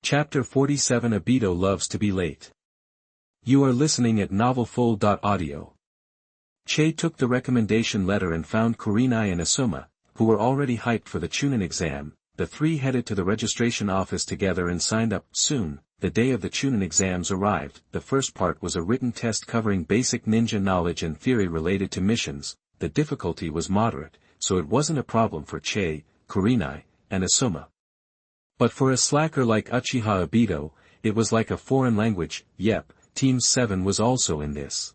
Chapter 47 Obito loves to be late. You are listening at novelfull.audio. Che took the recommendation letter and found Kurenai and Asuma, who were already hyped for the Chunin exam. The 3 headed to the registration office together and signed up. Soon, the day of the Chunin exams arrived. The first part was a written test covering basic ninja knowledge and theory related to missions. The difficulty was moderate, so it wasn't a problem for Che, Kurenai, and Asuma. But for a slacker like Uchiha Obito, it was like a foreign language. Yep, Team 7 was also in this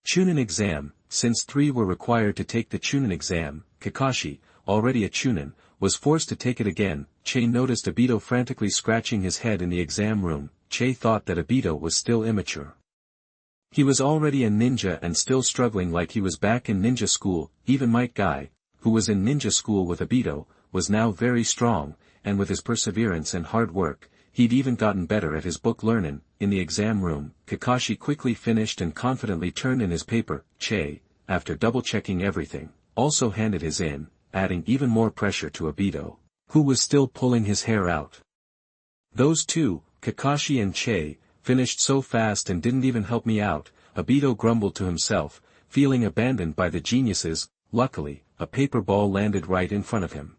Chunin exam. Since 3 were required to take the Chunin exam, Kakashi, already a Chunin, was forced to take it again. Che noticed Obito frantically scratching his head in the exam room. Che thought that Obito was still immature. He was already a ninja and still struggling like he was back in ninja school. Even Might Guy, who was in ninja school with Obito, was now very strong, and with his perseverance and hard work, he'd even gotten better at his book learning. In the exam room, Kakashi quickly finished and confidently turned in his paper. Che, after double-checking everything, also handed his in, adding even more pressure to Obito, who was still pulling his hair out. Those two, Kakashi and Che, finished so fast and didn't even help me out, Obito grumbled to himself, feeling abandoned by the geniuses. Luckily, a paper ball landed right in front of him.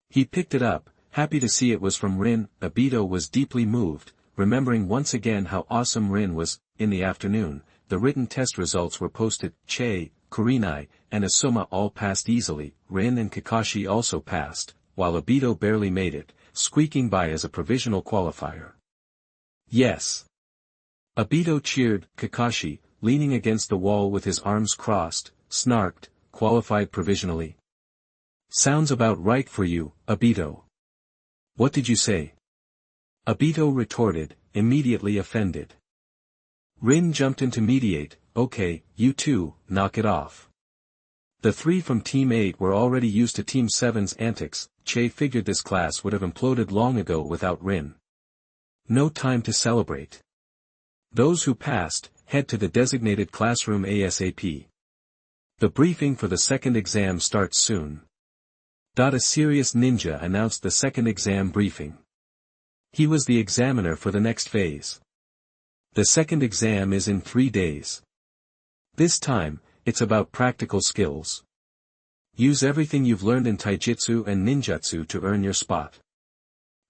He picked it up, happy to see it was from Rin. Obito was deeply moved, remembering once again how awesome Rin was. In the afternoon, the written test results were posted. Che, Kurenai, and Asuma all passed easily. Rin and Kakashi also passed, while Obito barely made it, squeaking by as a provisional qualifier. Yes! Obito cheered. Kakashi, leaning against the wall with his arms crossed, snarked, qualified provisionally. Sounds about right for you, Obito. What did you say? Obito retorted, immediately offended. Rin jumped in to mediate. Okay, you two, knock it off. The 3 from Team 8 were already used to Team 7's antics. Che figured this class would have imploded long ago without Rin. No time to celebrate. Those who passed, head to the designated classroom ASAP. The briefing for the second exam starts soon. A serious ninja announced the second exam briefing. He was the examiner for the next phase. The second exam is in 3 days. This time, it's about practical skills. Use everything you've learned in taijutsu and ninjutsu to earn your spot.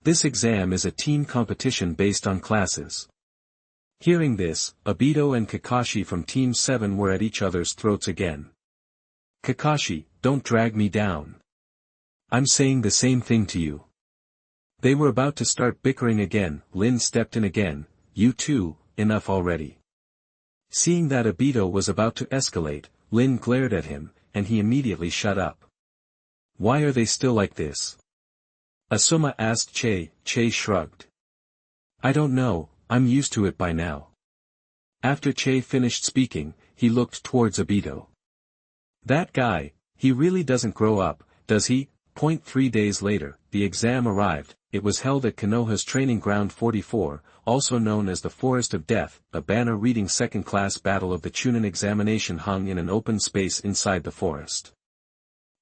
This exam is a team competition based on classes. Hearing this, Obito and Kakashi from Team 7 were at each other's throats again. Kakashi, don't drag me down. I'm saying the same thing to you. They were about to start bickering again. Lin stepped in again. "You two, enough already." Seeing that Obito was about to escalate, Lin glared at him, and he immediately shut up. "Why are they still like this?" Asuma asked Che. Che shrugged. "I don't know, I'm used to it by now." After Che finished speaking, he looked towards Obito. "That guy, he really doesn't grow up, does he?" 3 days later, the exam arrived. It was held at Konoha's Training Ground 44, also known as the Forest of Death. A banner reading second-class battle of the Chunin examination hung in an open space inside the forest.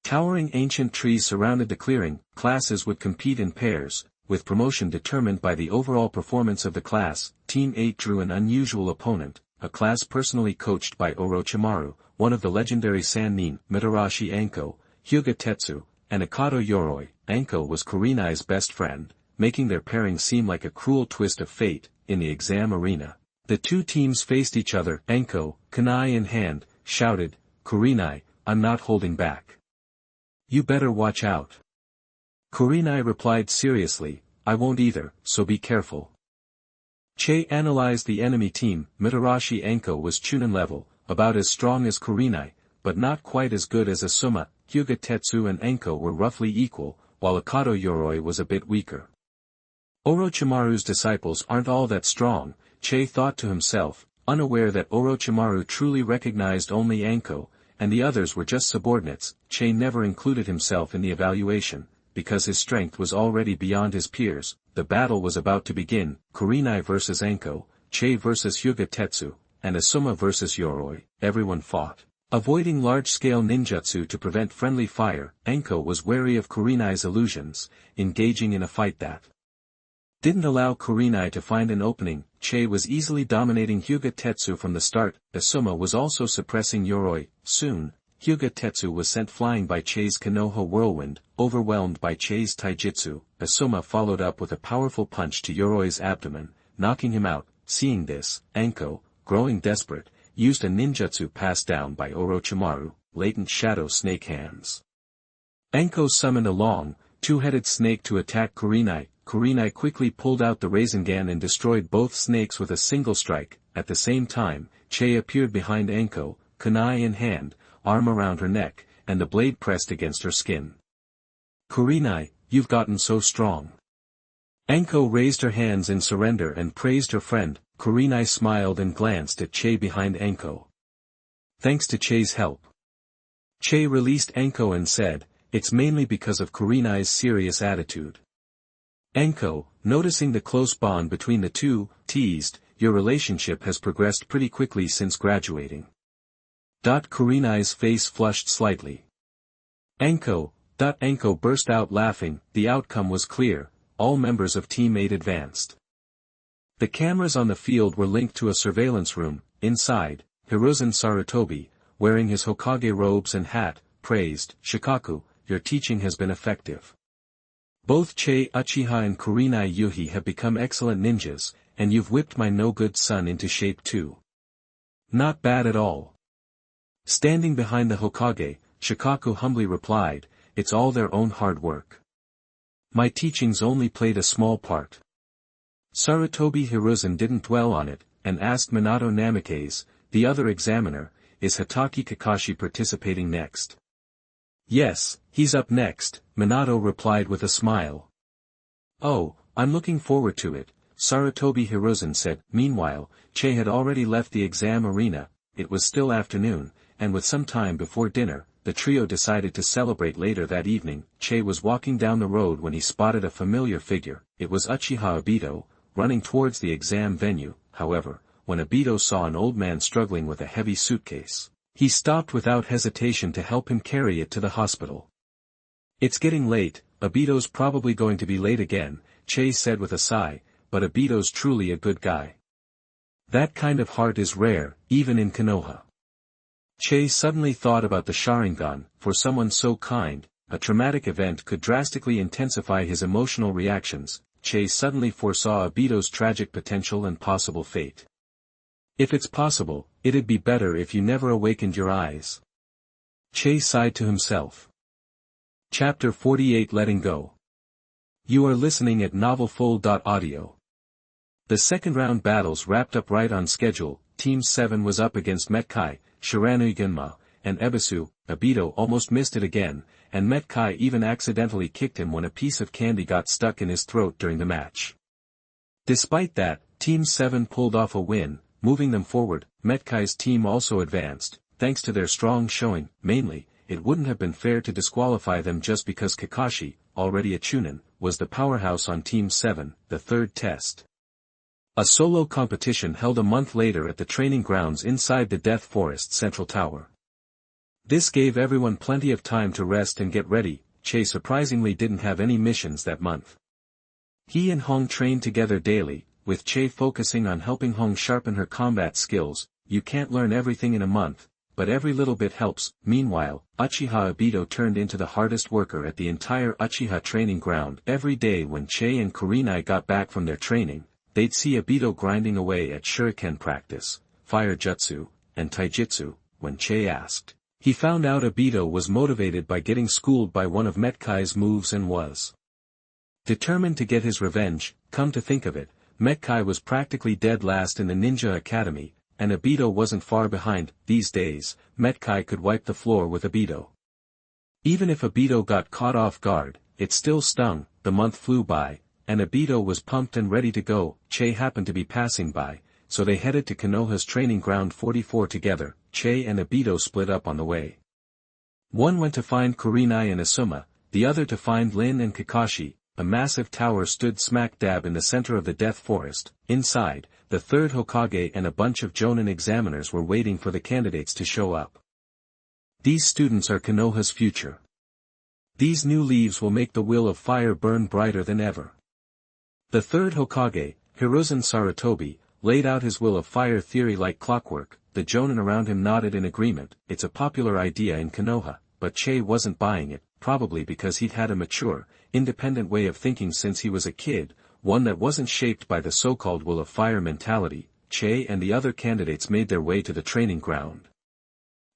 Towering ancient trees surrounded the clearing. Classes would compete in pairs, with promotion determined by the overall performance of the class. Team 8 drew an unusual opponent, a class personally coached by Orochimaru, one of the legendary Sannin, Mitarashi Anko, Hyuga Tetsu, and Akato Yoroi. Anko was Kurenai's best friend, making their pairing seem like a cruel twist of fate. In the exam arena, the two teams faced each other. Anko, kunai in hand, shouted, "Kurenai, I'm not holding back. You better watch out." Kurenai replied seriously, "I won't either, so be careful." Che analyzed the enemy team. Mitarashi Anko was Chunin level, about as strong as Kurenai, but not quite as good as Asuma. Hyuga Tetsu and Anko were roughly equal, while Akato Yoroi was a bit weaker. Orochimaru's disciples aren't all that strong, Che thought to himself, unaware that Orochimaru truly recognized only Anko, and the others were just subordinates. Che never included himself in the evaluation, because his strength was already beyond his peers. The battle was about to begin. Kurenai versus Anko, Che versus Hyuga Tetsu, and Asuma versus Yoroi. Everyone fought, avoiding large-scale ninjutsu to prevent friendly fire. Anko was wary of Kurenai's illusions, engaging in a fight that didn't allow Kurenai to find an opening. Che was easily dominating Hyuga Tetsu from the start. Asuma was also suppressing Yoroi. Soon, Hyuga Tetsu was sent flying by Che's Konoha whirlwind. Overwhelmed by Che's taijutsu, Asuma followed up with a powerful punch to Yoroi's abdomen, knocking him out. Seeing this, Anko, growing desperate, used a ninjutsu passed down by Orochimaru, latent shadow snake hands. Anko summoned a long, two-headed snake to attack Kurenai. Kurenai quickly pulled out the Rasengan and destroyed both snakes with a single strike. At the same time, Che appeared behind Anko, kunai in hand, arm around her neck, and the blade pressed against her skin. "Kurenai, you've gotten so strong." Anko raised her hands in surrender and praised her friend. Kurenai smiled and glanced at Che behind Anko. "Thanks to Che's help." Che released Anko and said, "It's mainly because of Kurenai's serious attitude." Anko, noticing the close bond between the two, teased, "Your relationship has progressed pretty quickly since graduating." Kurenai's face flushed slightly. Anko burst out laughing. The outcome was clear. All members of Team 8 advanced. The cameras on the field were linked to a surveillance room. Inside, Hiruzen Sarutobi, wearing his Hokage robes and hat, praised, "Shikaku, your teaching has been effective. Both Che Uchiha and Kurenai Yuhi have become excellent ninjas, and you've whipped my no-good son into shape too." "Not bad at all." Standing behind the Hokage, Shikaku humbly replied, "It's all their own hard work. My teachings only played a small part." Sarutobi Hiruzen didn't dwell on it, and asked Minato Namikaze, the other examiner, "Is Hatake Kakashi participating next?" "Yes, he's up next," Minato replied with a smile. "Oh, I'm looking forward to it," Sarutobi Hiruzen said. Meanwhile, Che had already left the exam arena. It was still afternoon, and with some time before dinner, the trio decided to celebrate later that evening. Che was walking down the road when he spotted a familiar figure. It was Uchiha Obito, running towards the exam venue. However, when Obito saw an old man struggling with a heavy suitcase, he stopped without hesitation to help him carry it to the hospital. "It's getting late, Obito's probably going to be late again," Che said with a sigh, "but Obito's truly a good guy. That kind of heart is rare, even in Konoha." Che suddenly thought about the Sharingan. For someone so kind, a traumatic event could drastically intensify his emotional reactions. Che suddenly foresaw Obito's tragic potential and possible fate. "If it's possible, it'd be better if you never awakened your eyes." Che sighed to himself. Chapter 48 Letting Go. You are listening at novelfull.audio. The second round battles wrapped up right on schedule. Team 7 was up against Metkai, Shiranui Gunma, and Ebisu. Obito almost missed it again, and Metkai even accidentally kicked him when a piece of candy got stuck in his throat during the match. Despite that, Team 7 pulled off a win, moving them forward. Metkai's team also advanced, thanks to their strong showing. Mainly, it wouldn't have been fair to disqualify them just because Kakashi, already a Chunin, was the powerhouse on Team 7, the third test. A solo competition held a month later at the training grounds inside the Death Forest Central Tower. This gave everyone plenty of time to rest and get ready. Che surprisingly didn't have any missions that month. He and Hong trained together daily, with Che focusing on helping Hong sharpen her combat skills. You can't learn everything in a month, but every little bit helps. Meanwhile, Uchiha Obito turned into the hardest worker at the entire Uchiha training ground. Every day when Che and Kurenai got back from their training, they'd see Obito grinding away at shuriken practice, fire jutsu, and taijutsu. When Che asked, he found out Obito was motivated by getting schooled by one of Metkai's moves and was determined to get his revenge. Come to think of it, Metkai was practically dead last in the ninja academy, and Obito wasn't far behind. These days, Metkai could wipe the floor with Obito. Even if Obito got caught off guard, it still stung. The month flew by, and Obito was pumped and ready to go. Che happened to be passing by, so they headed to Konoha's training ground 44 together. Che and Obito split up on the way. One went to find Kurenai and Asuma, the other to find Lin and Kakashi. A massive tower stood smack dab in the center of the Death Forest. Inside, the third Hokage and a bunch of Jonin examiners were waiting for the candidates to show up. These students are Konoha's future. These new leaves will make the will of fire burn brighter than ever. The third Hokage, Hiruzen Sarutobi, laid out his will of fire theory like clockwork. The Jonin around him nodded in agreement. It's a popular idea in Konoha, but Che wasn't buying it, probably because he'd had a mature, independent way of thinking since he was a kid, one that wasn't shaped by the so-called will of fire mentality. Che and the other candidates made their way to the training ground.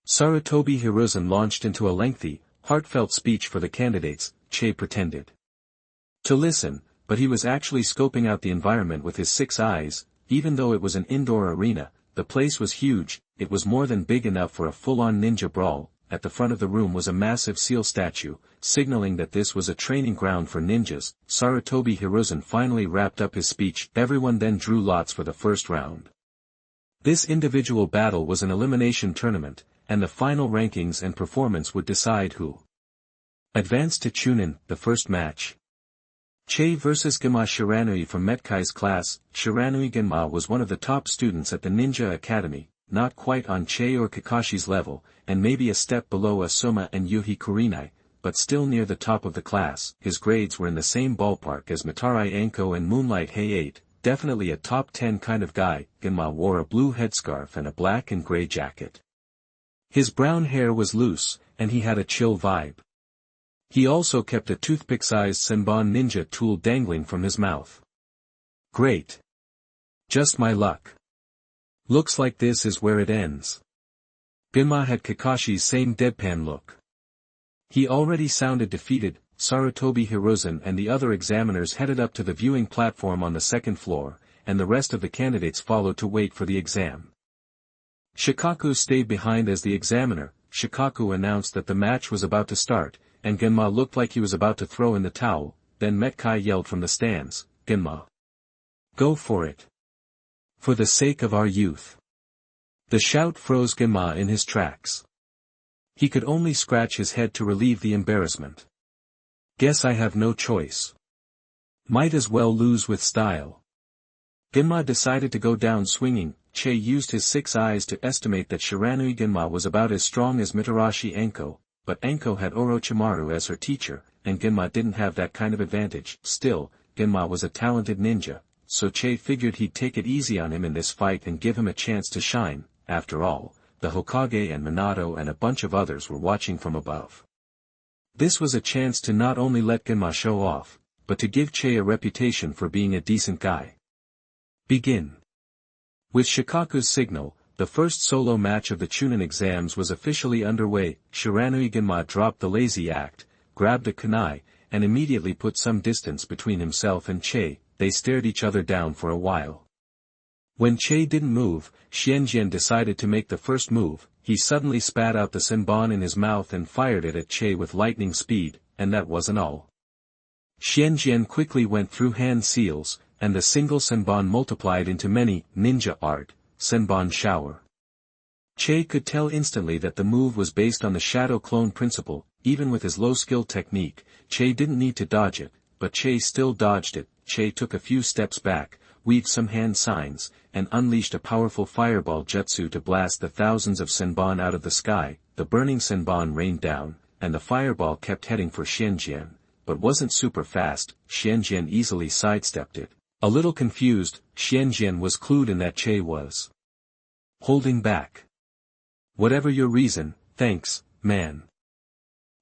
Sarutobi Hiruzen launched into a lengthy, heartfelt speech for the candidates. Che pretended to listen, but he was actually scoping out the environment with his 6 eyes. Even though it was an indoor arena, the place was huge. It was more than big enough for a full-on ninja brawl. At the front of the room was a massive seal statue, signaling that this was a training ground for ninjas. Sarutobi Hiruzen finally wrapped up his speech. Everyone then drew lots for the first round. This individual battle was an elimination tournament, and the final rankings and performance would decide who advanced to Chunin. The first match. Che vs Gunma Shiranui from Metkai's class. Shiranui Gunma was one of the top students at the Ninja Academy, not quite on Che or Kakashi's level, and maybe a step below Asuma and Yuhihi Kurenai, but still near the top of the class. His grades were in the same ballpark as Matarai Anko and Moonlight Hay-8, definitely a top 10 kind of guy. Gunma wore a blue headscarf and a black and gray jacket. His brown hair was loose, and he had a chill vibe. He also kept a toothpick-sized Senbon ninja tool dangling from his mouth. Great. Just my luck. Looks like this is where it ends. Gunma had Kakashi's same deadpan look. He already sounded defeated. Sarutobi Hiruzen and the other examiners headed up to the viewing platform on the second floor, and the rest of the candidates followed to wait for the exam. Shikaku stayed behind as the examiner. Shikaku announced that the match was about to start, and Gunma looked like he was about to throw in the towel. Then Metkai yelled from the stands, "Gunma! Go for it! For the sake of our youth!" The shout froze Gunma in his tracks. He could only scratch his head to relieve the embarrassment. Guess I have no choice. Might as well lose with style. Gunma decided to go down swinging. Che used his 6 eyes to estimate that Shiranui Gunma was about as strong as Mitarashi Anko, but Anko had Orochimaru as her teacher, and Gunma didn't have that kind of advantage. Still, Gunma was a talented ninja, so Che figured he'd take it easy on him in this fight and give him a chance to shine. After all, the Hokage and Minato and a bunch of others were watching from above. This was a chance to not only let Gunma show off, but to give Che a reputation for being a decent guy. Begin. With Shikaku's signal, the first solo match of the Chunin exams was officially underway. Shiranui Gunma dropped the lazy act, grabbed a kunai, and immediately put some distance between himself and Che. They stared each other down for a while. When Che didn't move, Xianjian decided to make the first move. He suddenly spat out the senbon in his mouth and fired it at Che with lightning speed, and that wasn't all. Xianjian quickly went through hand seals, and the single senbon multiplied into many. Ninja art, senbon shower. Che could tell instantly that the move was based on the shadow clone principle. Even with his low-skill technique, Che didn't need to dodge it, but Che still dodged it. Che took a few steps back, weaved some hand signs, and unleashed a powerful fireball jutsu to blast the thousands of senbon out of the sky. The burning senbon rained down, and the fireball kept heading for Xianjian, but wasn't super fast. Xianjian easily sidestepped it. A little confused, Xianjian was clued in that Che was holding back. Whatever your reason, thanks, man.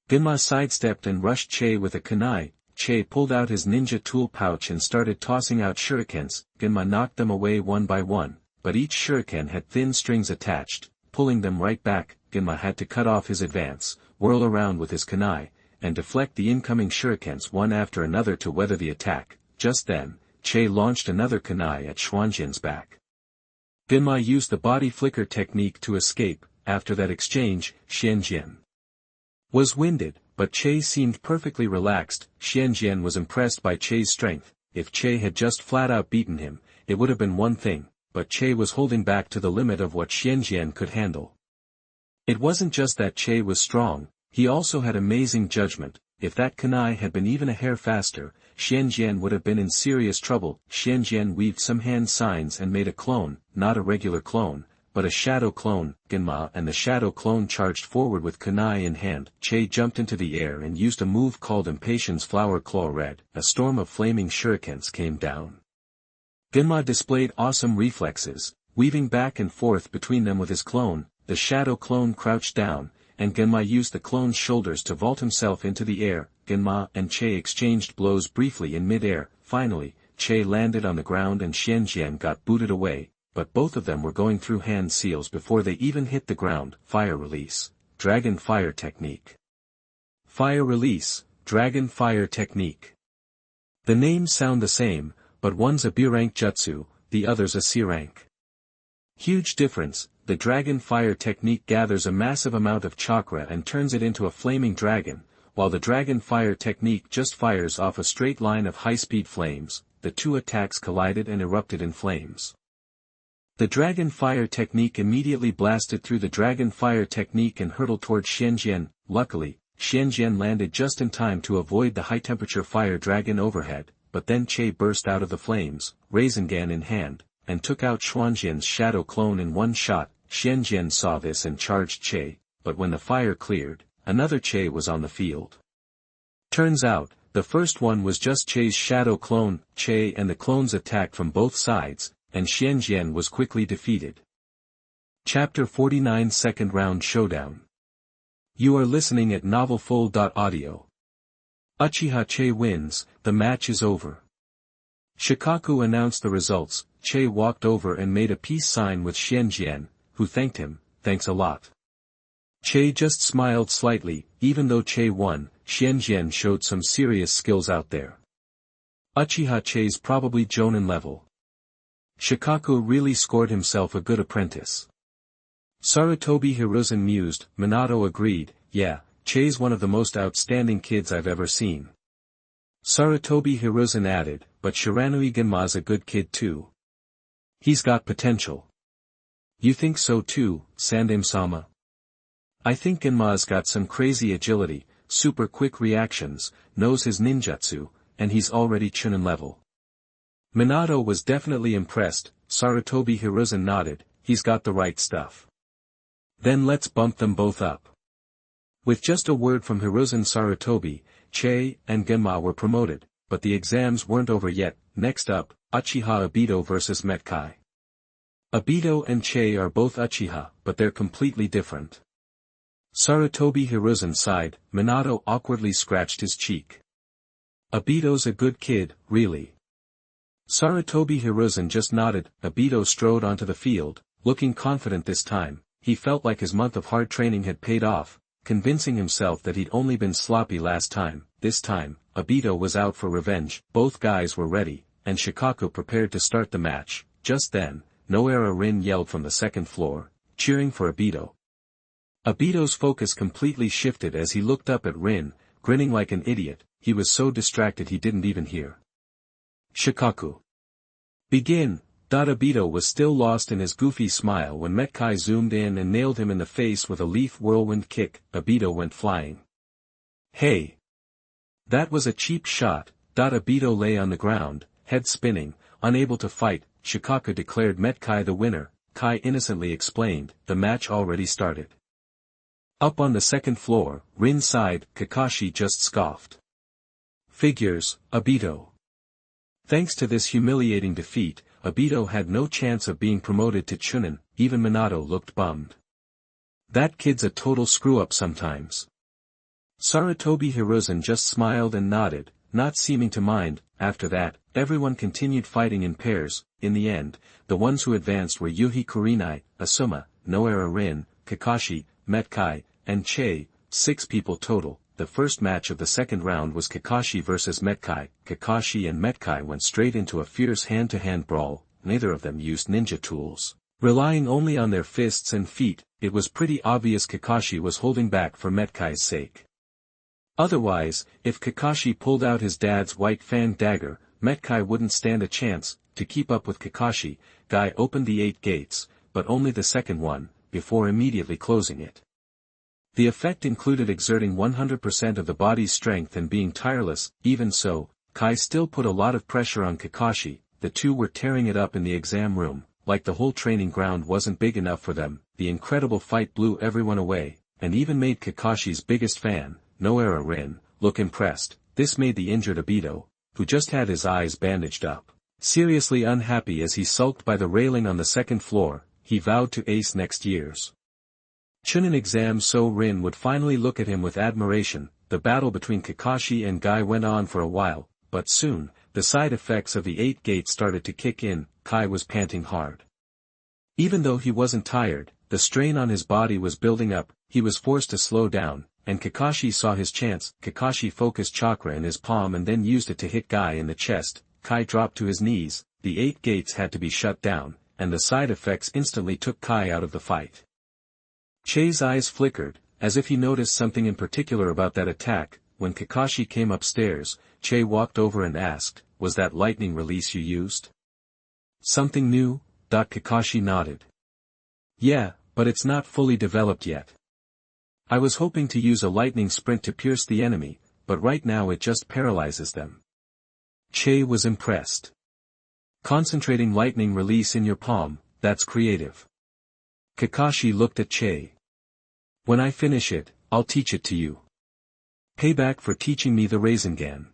Genma sidestepped and rushed Che with a kunai. Che pulled out his ninja tool pouch and started tossing out shurikens. Genma knocked them away one by one, but each shuriken had thin strings attached. Pulling them right back, Genma had to cut off his advance, whirl around with his kunai, and deflect the incoming shurikens one after another to weather the attack. Just then, Che launched another kunai at Xuanjian's back. Genma used the body flicker technique to escape. After that exchange, Xianjian was winded, but Che seemed perfectly relaxed. Xianjian was impressed by Che's strength. If Che had just flat-out beaten him, it would have been one thing, but Che was holding back to the limit of what Xianjian could handle. It wasn't just that Che was strong, he also had amazing judgment. If that kunai had been even a hair faster, Xianjian would have been in serious trouble. Xianjian weaved some hand signs and made a clone, not a regular clone, but a shadow clone. Genma and the shadow clone charged forward with kunai in hand. Che jumped into the air and used a move called Impatience Flower Claw Red. A storm of flaming shurikens came down. Genma displayed awesome reflexes, weaving back and forth between them with his clone. The shadow clone crouched down, and Genma used the clone's shoulders to vault himself into the air. Genma and Che exchanged blows briefly in mid-air. Finally, Che landed on the ground and Xianjian got booted away, but both of them were going through hand seals before they even hit the ground. Fire release, dragon fire technique. Fire release, dragon fire technique. The names sound the same, but one's a B-rank jutsu, the other's a C-rank. Huge difference. The dragon fire technique gathers a massive amount of chakra and turns it into a flaming dragon, while the dragon fire technique just fires off a straight line of high-speed flames. The two attacks collided and erupted in flames. The dragon fire technique immediately blasted through the dragon fire technique and hurtled toward Xianjian. Luckily, Xianjian landed just in time to avoid the high-temperature fire dragon overhead, but then Che burst out of the flames, Rasengan in hand, and took out Xuanjian's shadow clone in one shot. Xianjian saw this and charged Che, but when the fire cleared, another Che was on the field. Turns out, the first one was just Che's shadow clone. Che and the clones attacked from both sides, and Xianjian was quickly defeated. Chapter 49 Second Round Showdown. You are listening at novelfull.audio. Uchiha Che wins, the match is over. Shikaku announced the results. Che walked over and made a peace sign with Xianjian, who thanked him. Thanks a lot. Che just smiled slightly. Even though Che won, Xianjian showed some serious skills out there. Uchiha Che's probably Jonin level. Shikaku really scored himself a good apprentice. Sarutobi Hiruzen mused. Minato agreed, yeah, Che's one of the most outstanding kids I've ever seen. Sarutobi Hiruzen added, but Shiranui Genma's a good kid too. He's got potential. You think so too, Sandame-sama? I think Genma's got some crazy agility, super quick reactions, knows his ninjutsu, and he's already Chunin level. Minato was definitely impressed. Sarutobi Hiruzen nodded, he's got the right stuff. Then let's bump them both up. With just a word from Hiruzen, Sarutobi, Che, and Genma were promoted, but the exams weren't over yet. Next up, Uchiha Obito vs Metkai. Obito and Che are both Uchiha, but they're completely different. Sarutobi Hiruzen sighed. Minato awkwardly scratched his cheek. Obito's a good kid, really. Sarutobi Hiruzen just nodded. Obito strode onto the field, looking confident this time. He felt like his month of hard training had paid off, convincing himself that he'd only been sloppy last time. This time, Obito was out for revenge, both guys were ready, and Shikaku prepared to start the match. Just then, Noara Rin yelled from the second floor, cheering for Obito. Obito's focus completely shifted as he looked up at Rin, grinning like an idiot. He was so distracted he didn't even hear. Shikaku. Begin. Obito was still lost in his goofy smile when Metkai zoomed in and nailed him in the face with a leaf whirlwind kick. Obito went flying. Hey! That was a cheap shot. Obito lay on the ground, head spinning, unable to fight. Shikaku declared Metkai the winner. Kai innocently explained, the match already started. Up on the second floor, Rin sighed. Kakashi just scoffed. Figures, Obito. Thanks to this humiliating defeat, Obito had no chance of being promoted to Chunin. Even Minato looked bummed. That kid's a total screw-up sometimes. Sarutobi Hiruzen just smiled and nodded, not seeming to mind. After that, everyone continued fighting in pairs. In the end, the ones who advanced were Yuhihi Kurenai, Asuma, Noara Rin, Kakashi, Metkai, and Che, 6 people total. The first match of the second round was Kakashi vs Metkai. Kakashi and Metkai went straight into a fierce hand-to-hand brawl. Neither of them used ninja tools. Relying only on their fists and feet, it was pretty obvious Kakashi was holding back for Metkai's sake. Otherwise, if Kakashi pulled out his dad's white fang dagger, Metkai wouldn't stand a chance. To keep up with Kakashi, Guy opened the 8 gates, but only the second one, before immediately closing it. The effect included exerting 100% of the body's strength and being tireless. Even so, Kai still put a lot of pressure on Kakashi. The two were tearing it up in the exam room, like the whole training ground wasn't big enough for them. The incredible fight blew everyone away, and even made Kakashi's biggest fan, Noara Rin, look impressed. This made the injured Obito, who just had his eyes bandaged up, seriously unhappy as he sulked by the railing on the second floor. He vowed to ace next year's Chunin exam so Rin would finally look at him with admiration. The battle between Kakashi and Guy went on for a while, but soon, the side effects of the 8 gates started to kick in. Kai was panting hard. Even though he wasn't tired, the strain on his body was building up. He was forced to slow down, and Kakashi saw his chance. Kakashi focused chakra in his palm and then used it to hit Guy in the chest. Kai dropped to his knees. The 8 gates had to be shut down, and the side effects instantly took Kai out of the fight. Che's eyes flickered, as if he noticed something in particular about that attack. When Kakashi came upstairs, Che walked over and asked, "Was that lightning release you used? Something new?" Kakashi nodded. "Yeah, but it's not fully developed yet. I was hoping to use a lightning sprint to pierce the enemy, but right now it just paralyzes them." Che was impressed. "Concentrating lightning release in your palm, that's creative." Kakashi looked at Che. "When I finish it, I'll teach it to you. Payback for teaching me the Rasengan."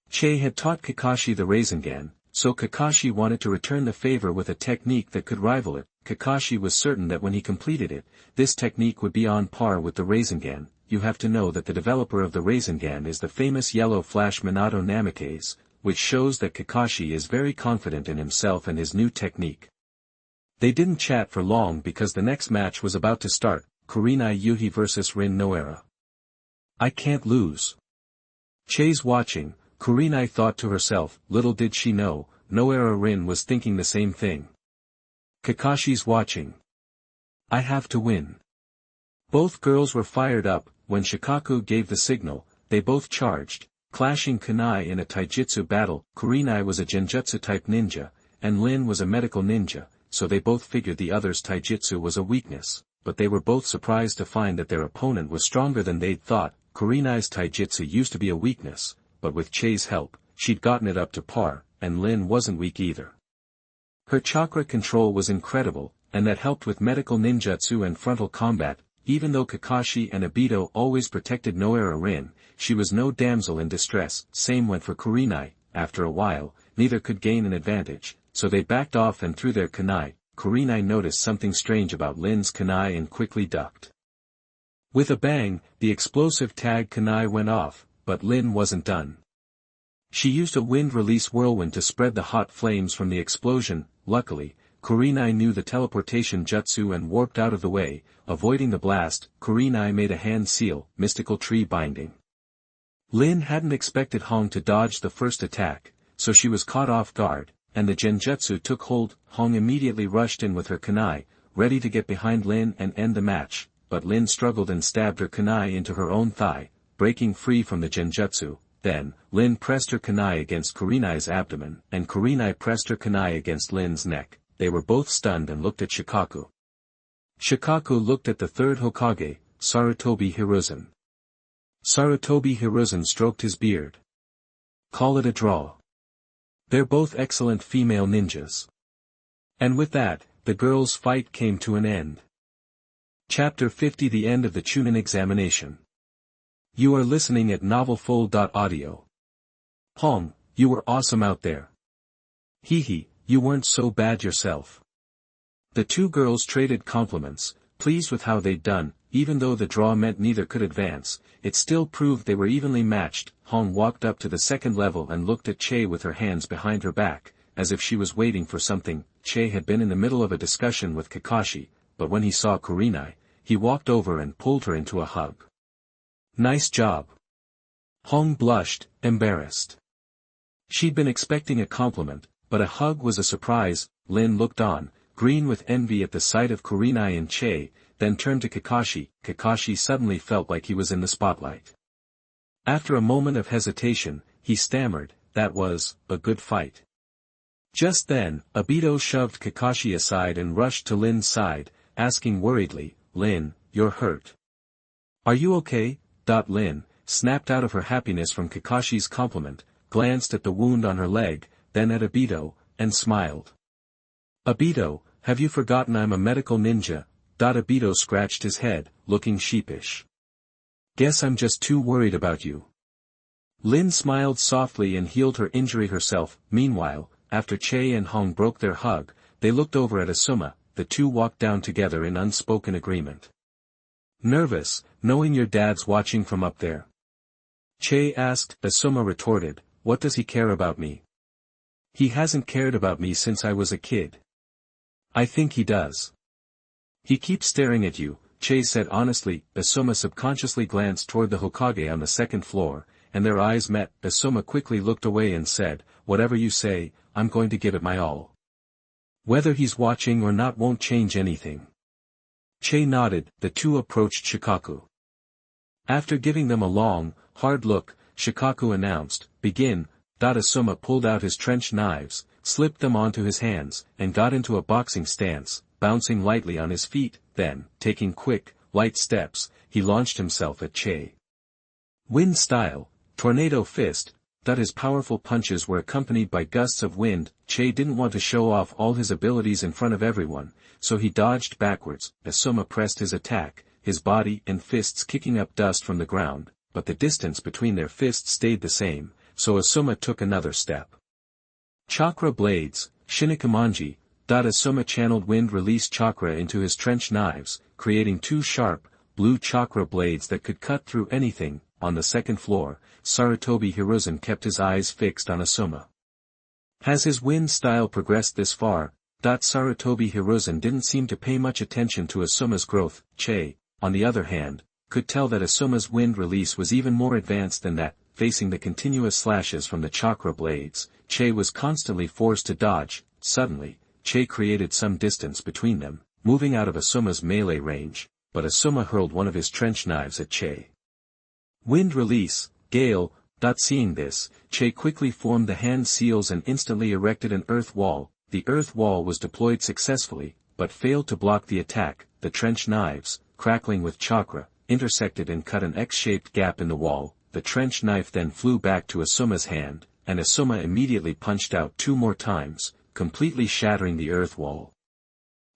Che had taught Kakashi the Rasengan, so Kakashi wanted to return the favor with a technique that could rival it. Kakashi was certain that when he completed it, this technique would be on par with the Rasengan. You have to know that the developer of the Rasengan is the famous Yellow Flash Minato Namikaze, which shows that Kakashi is very confident in himself and his new technique. They didn't chat for long because the next match was about to start. Kurenai Yuhi vs Rin Noara. "I can't lose." Che's watching. Kurenai thought to herself. Little did she know, Noara Rin was thinking the same thing. Kakashi's watching. "I have to win." Both girls were fired up. When Shikaku gave the signal, they both charged, clashing kunai in a taijutsu battle. Kurenai was a genjutsu-type ninja, and Lin was a medical ninja, so they both figured the other's taijutsu was a weakness, but they were both surprised to find that their opponent was stronger than they'd thought. Kurenai's taijutsu used to be a weakness, but with Che's help, she'd gotten it up to par, and Lin wasn't weak either. Her chakra control was incredible, and that helped with medical ninjutsu and frontal combat. Even though Kakashi and Obito always protected Noara Rin, she was no damsel in distress. Same went for Kurenai. After a while, neither could gain an advantage, so they backed off and threw their kunai. Kurenai noticed something strange about Lin's kunai and quickly ducked. With a bang, the explosive tag kunai went off, but Lin wasn't done. She used a wind-release whirlwind to spread the hot flames from the explosion. Luckily, Kurenai knew the teleportation jutsu and warped out of the way, avoiding the blast. Kurenai made a hand seal, mystical tree binding. Lin hadn't expected Hong to dodge the first attack, so she was caught off guard, and the genjutsu took hold. Hong immediately rushed in with her kunai, ready to get behind Lin and end the match, but Lin struggled and stabbed her kunai into her own thigh, breaking free from the genjutsu. Then, Lin pressed her kunai against Kurenai's abdomen, and Kurenai pressed her kunai against Lin's neck. They were both stunned and looked at Shikaku. Shikaku looked at the third Hokage, Sarutobi Hiruzen. Sarutobi Hiruzen stroked his beard. Call it a draw. They're both excellent female ninjas. And with that, the girls' fight came to an end. Chapter 50 The End of the Chunin Examination. You are listening at novelfull.audio. Hong, you were awesome out there. Hihi, you weren't so bad yourself. The two girls traded compliments, pleased with how they'd done. Even though the draw meant neither could advance, it still proved they were evenly matched. Hong walked up to the second level and looked at Che with her hands behind her back, as if she was waiting for something. Che had been in the middle of a discussion with Kakashi, but when he saw Kurenai, he walked over and pulled her into a hug. Nice job. Hong blushed, embarrassed. She'd been expecting a compliment, but a hug was a surprise. Lin looked on, green with envy at the sight of Kurenai and Che, then turned to Kakashi. Kakashi suddenly felt like he was in the spotlight. After a moment of hesitation, he stammered, "That was a good fight." Just then, Obito shoved Kakashi aside and rushed to Lin's side, asking worriedly, "Lin, you're hurt. Are you okay?" Lin, snapped out of her happiness from Kakashi's compliment, glanced at the wound on her leg, then at Obito, and smiled. "Obito, have you forgotten I'm a medical ninja?" Obito scratched his head, looking sheepish. "Guess I'm just too worried about you." Lin smiled softly and healed her injury herself. Meanwhile, after Che and Hong broke their hug, they looked over at Asuma. The two walked down together in unspoken agreement. "Nervous, knowing your dad's watching from up there?" Che asked. Asuma retorted, "What does he care about me? He hasn't cared about me since I was a kid." "I think he does. He keeps staring at you," Che said honestly. Asuma subconsciously glanced toward the Hokage on the second floor, and their eyes met. Asuma quickly looked away and said, "Whatever you say, I'm going to give it my all. Whether he's watching or not won't change anything." Che nodded. The two approached Shikaku. After giving them a long, hard look, Shikaku announced, "Begin." Asuma pulled out his trench knives, slipped them onto his hands, and got into a boxing stance, bouncing lightly on his feet. Then, taking quick, light steps, he launched himself at Che. Wind style, tornado fist. His powerful punches were accompanied by gusts of wind. Che didn't want to show off all his abilities in front of everyone, so he dodged backwards. Asuma pressed his attack, his body and fists kicking up dust from the ground, but the distance between their fists stayed the same, so Asuma took another step. Chakra blades, Shinikamanji. Asuma channeled wind-release chakra into his trench knives, creating two sharp, blue chakra blades that could cut through anything. On the second floor, Sarutobi Hiruzen kept his eyes fixed on Asuma. Has his wind style progressed this far? Sarutobi Hiruzen didn't seem to pay much attention to Asuma's growth. Che, on the other hand, could tell that Asuma's wind release was even more advanced than that. Facing the continuous slashes from the chakra blades, Che was constantly forced to dodge. Suddenly, Che created some distance between them, moving out of Asuma's melee range, but Asuma hurled one of his trench knives at Che. Wind release, gale. Seeing this, Che quickly formed the hand seals and instantly erected an earth wall. The earth wall was deployed successfully, but failed to block the attack. The trench knives, crackling with chakra, intersected and cut an X-shaped gap in the wall. The trench knife then flew back to Asuma's hand, and Asuma immediately punched out two more times, completely shattering the earth wall.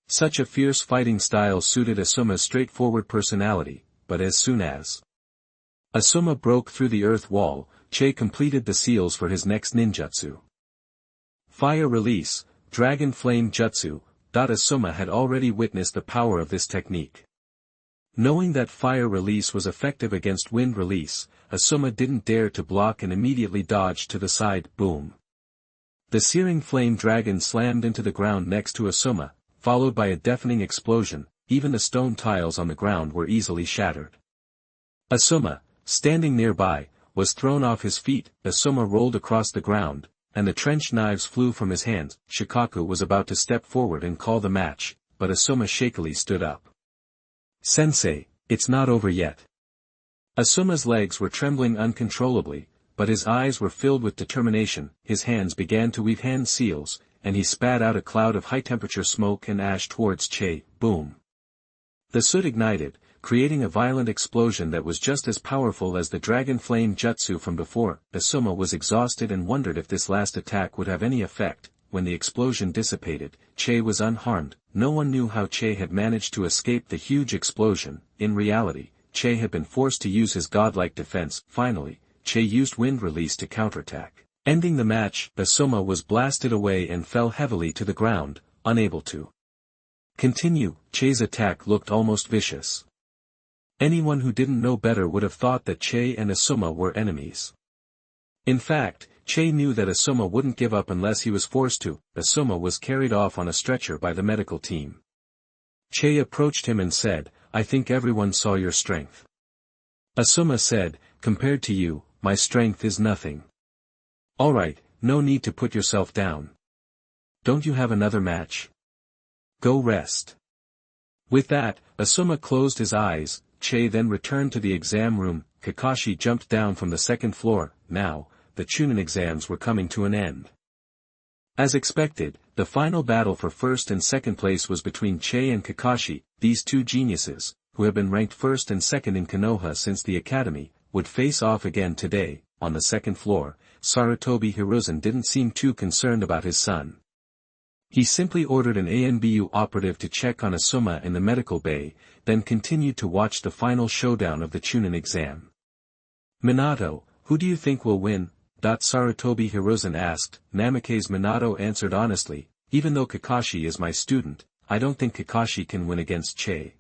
Such a fierce fighting style suited Asuma's straightforward personality, but as soon as Asuma broke through the earth wall, Che completed the seals for his next ninjutsu. Fire release, Dragon Flame Jutsu. Asuma had already witnessed the power of this technique. Knowing that fire release was effective against wind release, Asuma didn't dare to block and immediately dodged to the side. Boom. The searing flame dragon slammed into the ground next to Asuma, followed by a deafening explosion. Even the stone tiles on the ground were easily shattered. Asuma, standing nearby, was thrown off his feet, Asuma rolled across the ground, and the trenched knives flew from his hands. Shikaku was about to step forward and call the match, but Asuma shakily stood up. "Sensei, it's not over yet." Asuma's legs were trembling uncontrollably, but his eyes were filled with determination. His hands began to weave hand seals, and he spat out a cloud of high-temperature smoke and ash towards Che. Boom! The soot ignited, creating a violent explosion that was just as powerful as the dragon flame jutsu from before. Asuma was exhausted and wondered if this last attack would have any effect. When the explosion dissipated, Che was unharmed. No one knew how Che had managed to escape the huge explosion. In reality, Che had been forced to use his godlike defense. Finally, Che used wind release to counterattack. Ending the match, Asuma was blasted away and fell heavily to the ground, unable to continue. Che's attack looked almost vicious. Anyone who didn't know better would have thought that Che and Asuma were enemies. In fact, Che knew that Asuma wouldn't give up unless he was forced to. Asuma was carried off on a stretcher by the medical team. Che approached him and said, "I think everyone saw your strength." Asuma said, "Compared to you, my strength is nothing." "Alright, no need to put yourself down. Don't you have another match? Go rest." With that, Asuma closed his eyes. Che then returned to the exam room. Kakashi jumped down from the second floor. Now, the Chunin exams were coming to an end. As expected, the final battle for first and second place was between Che and Kakashi. These two geniuses, who have been ranked first and second in Konoha since the academy, would face off again today. On the second floor, Sarutobi Hiruzen didn't seem too concerned about his son. He simply ordered an ANBU operative to check on Asuma in the medical bay, then continued to watch the final showdown of the Chunin exam. "Minato, who do you think will win?" Sarutobi Hiruzen asked. Namake's Minato answered honestly, "Even though Kakashi is my student, I don't think Kakashi can win against Che."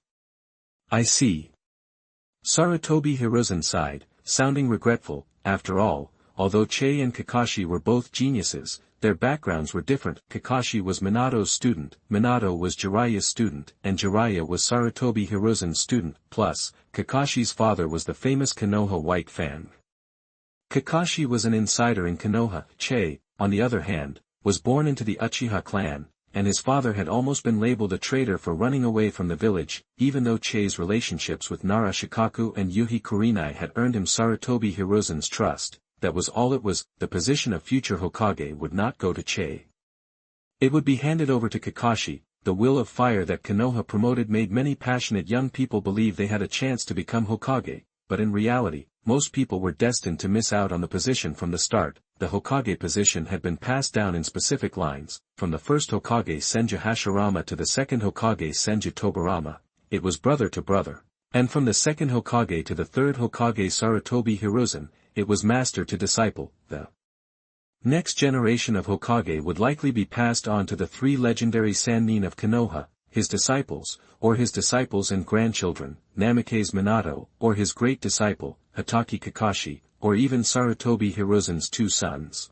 "I see." Sarutobi Hiruzen sighed, sounding regretful. After all, although Che and Kakashi were both geniuses, their backgrounds were different. Kakashi was Minato's student, Minato was Jiraiya's student, and Jiraiya was Sarutobi Hiruzen's student. Plus, Kakashi's father was the famous Konoha White Fang. Kakashi was an insider in Konoha. Che, on the other hand, was born into the Uchiha clan, and his father had almost been labeled a traitor for running away from the village. Even though Che's relationships with Nara Shikaku and Yuhihi Kurenai had earned him Sarutobi Hiruzen's trust, that was all it was. The position of future Hokage would not go to Che. It would be handed over to Kakashi. The will of fire that Konoha promoted made many passionate young people believe they had a chance to become Hokage, but in reality, most people were destined to miss out on the position from the start. The Hokage position had been passed down in specific lines, from the first Hokage Senju Hashirama to the second Hokage Senju Tobirama. It was brother to brother. And from the second Hokage to the third Hokage Sarutobi Hiruzen, it was master to disciple. The next generation of Hokage would likely be passed on to the three legendary Sannin of Konoha, his disciples and grandchildren, Namake's Minato, or his great disciple, Hatake Kakashi, or even Sarutobi Hiruzen's two sons.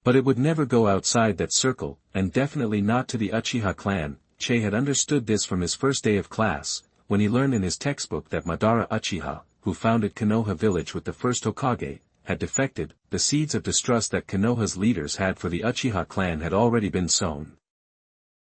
But it would never go outside that circle, and definitely not to the Uchiha clan. Che had understood this from his first day of class, when he learned in his textbook that Madara Uchiha, who founded Konoha village with the first Hokage, had defected. The seeds of distrust that Konoha's leaders had for the Uchiha clan had already been sown.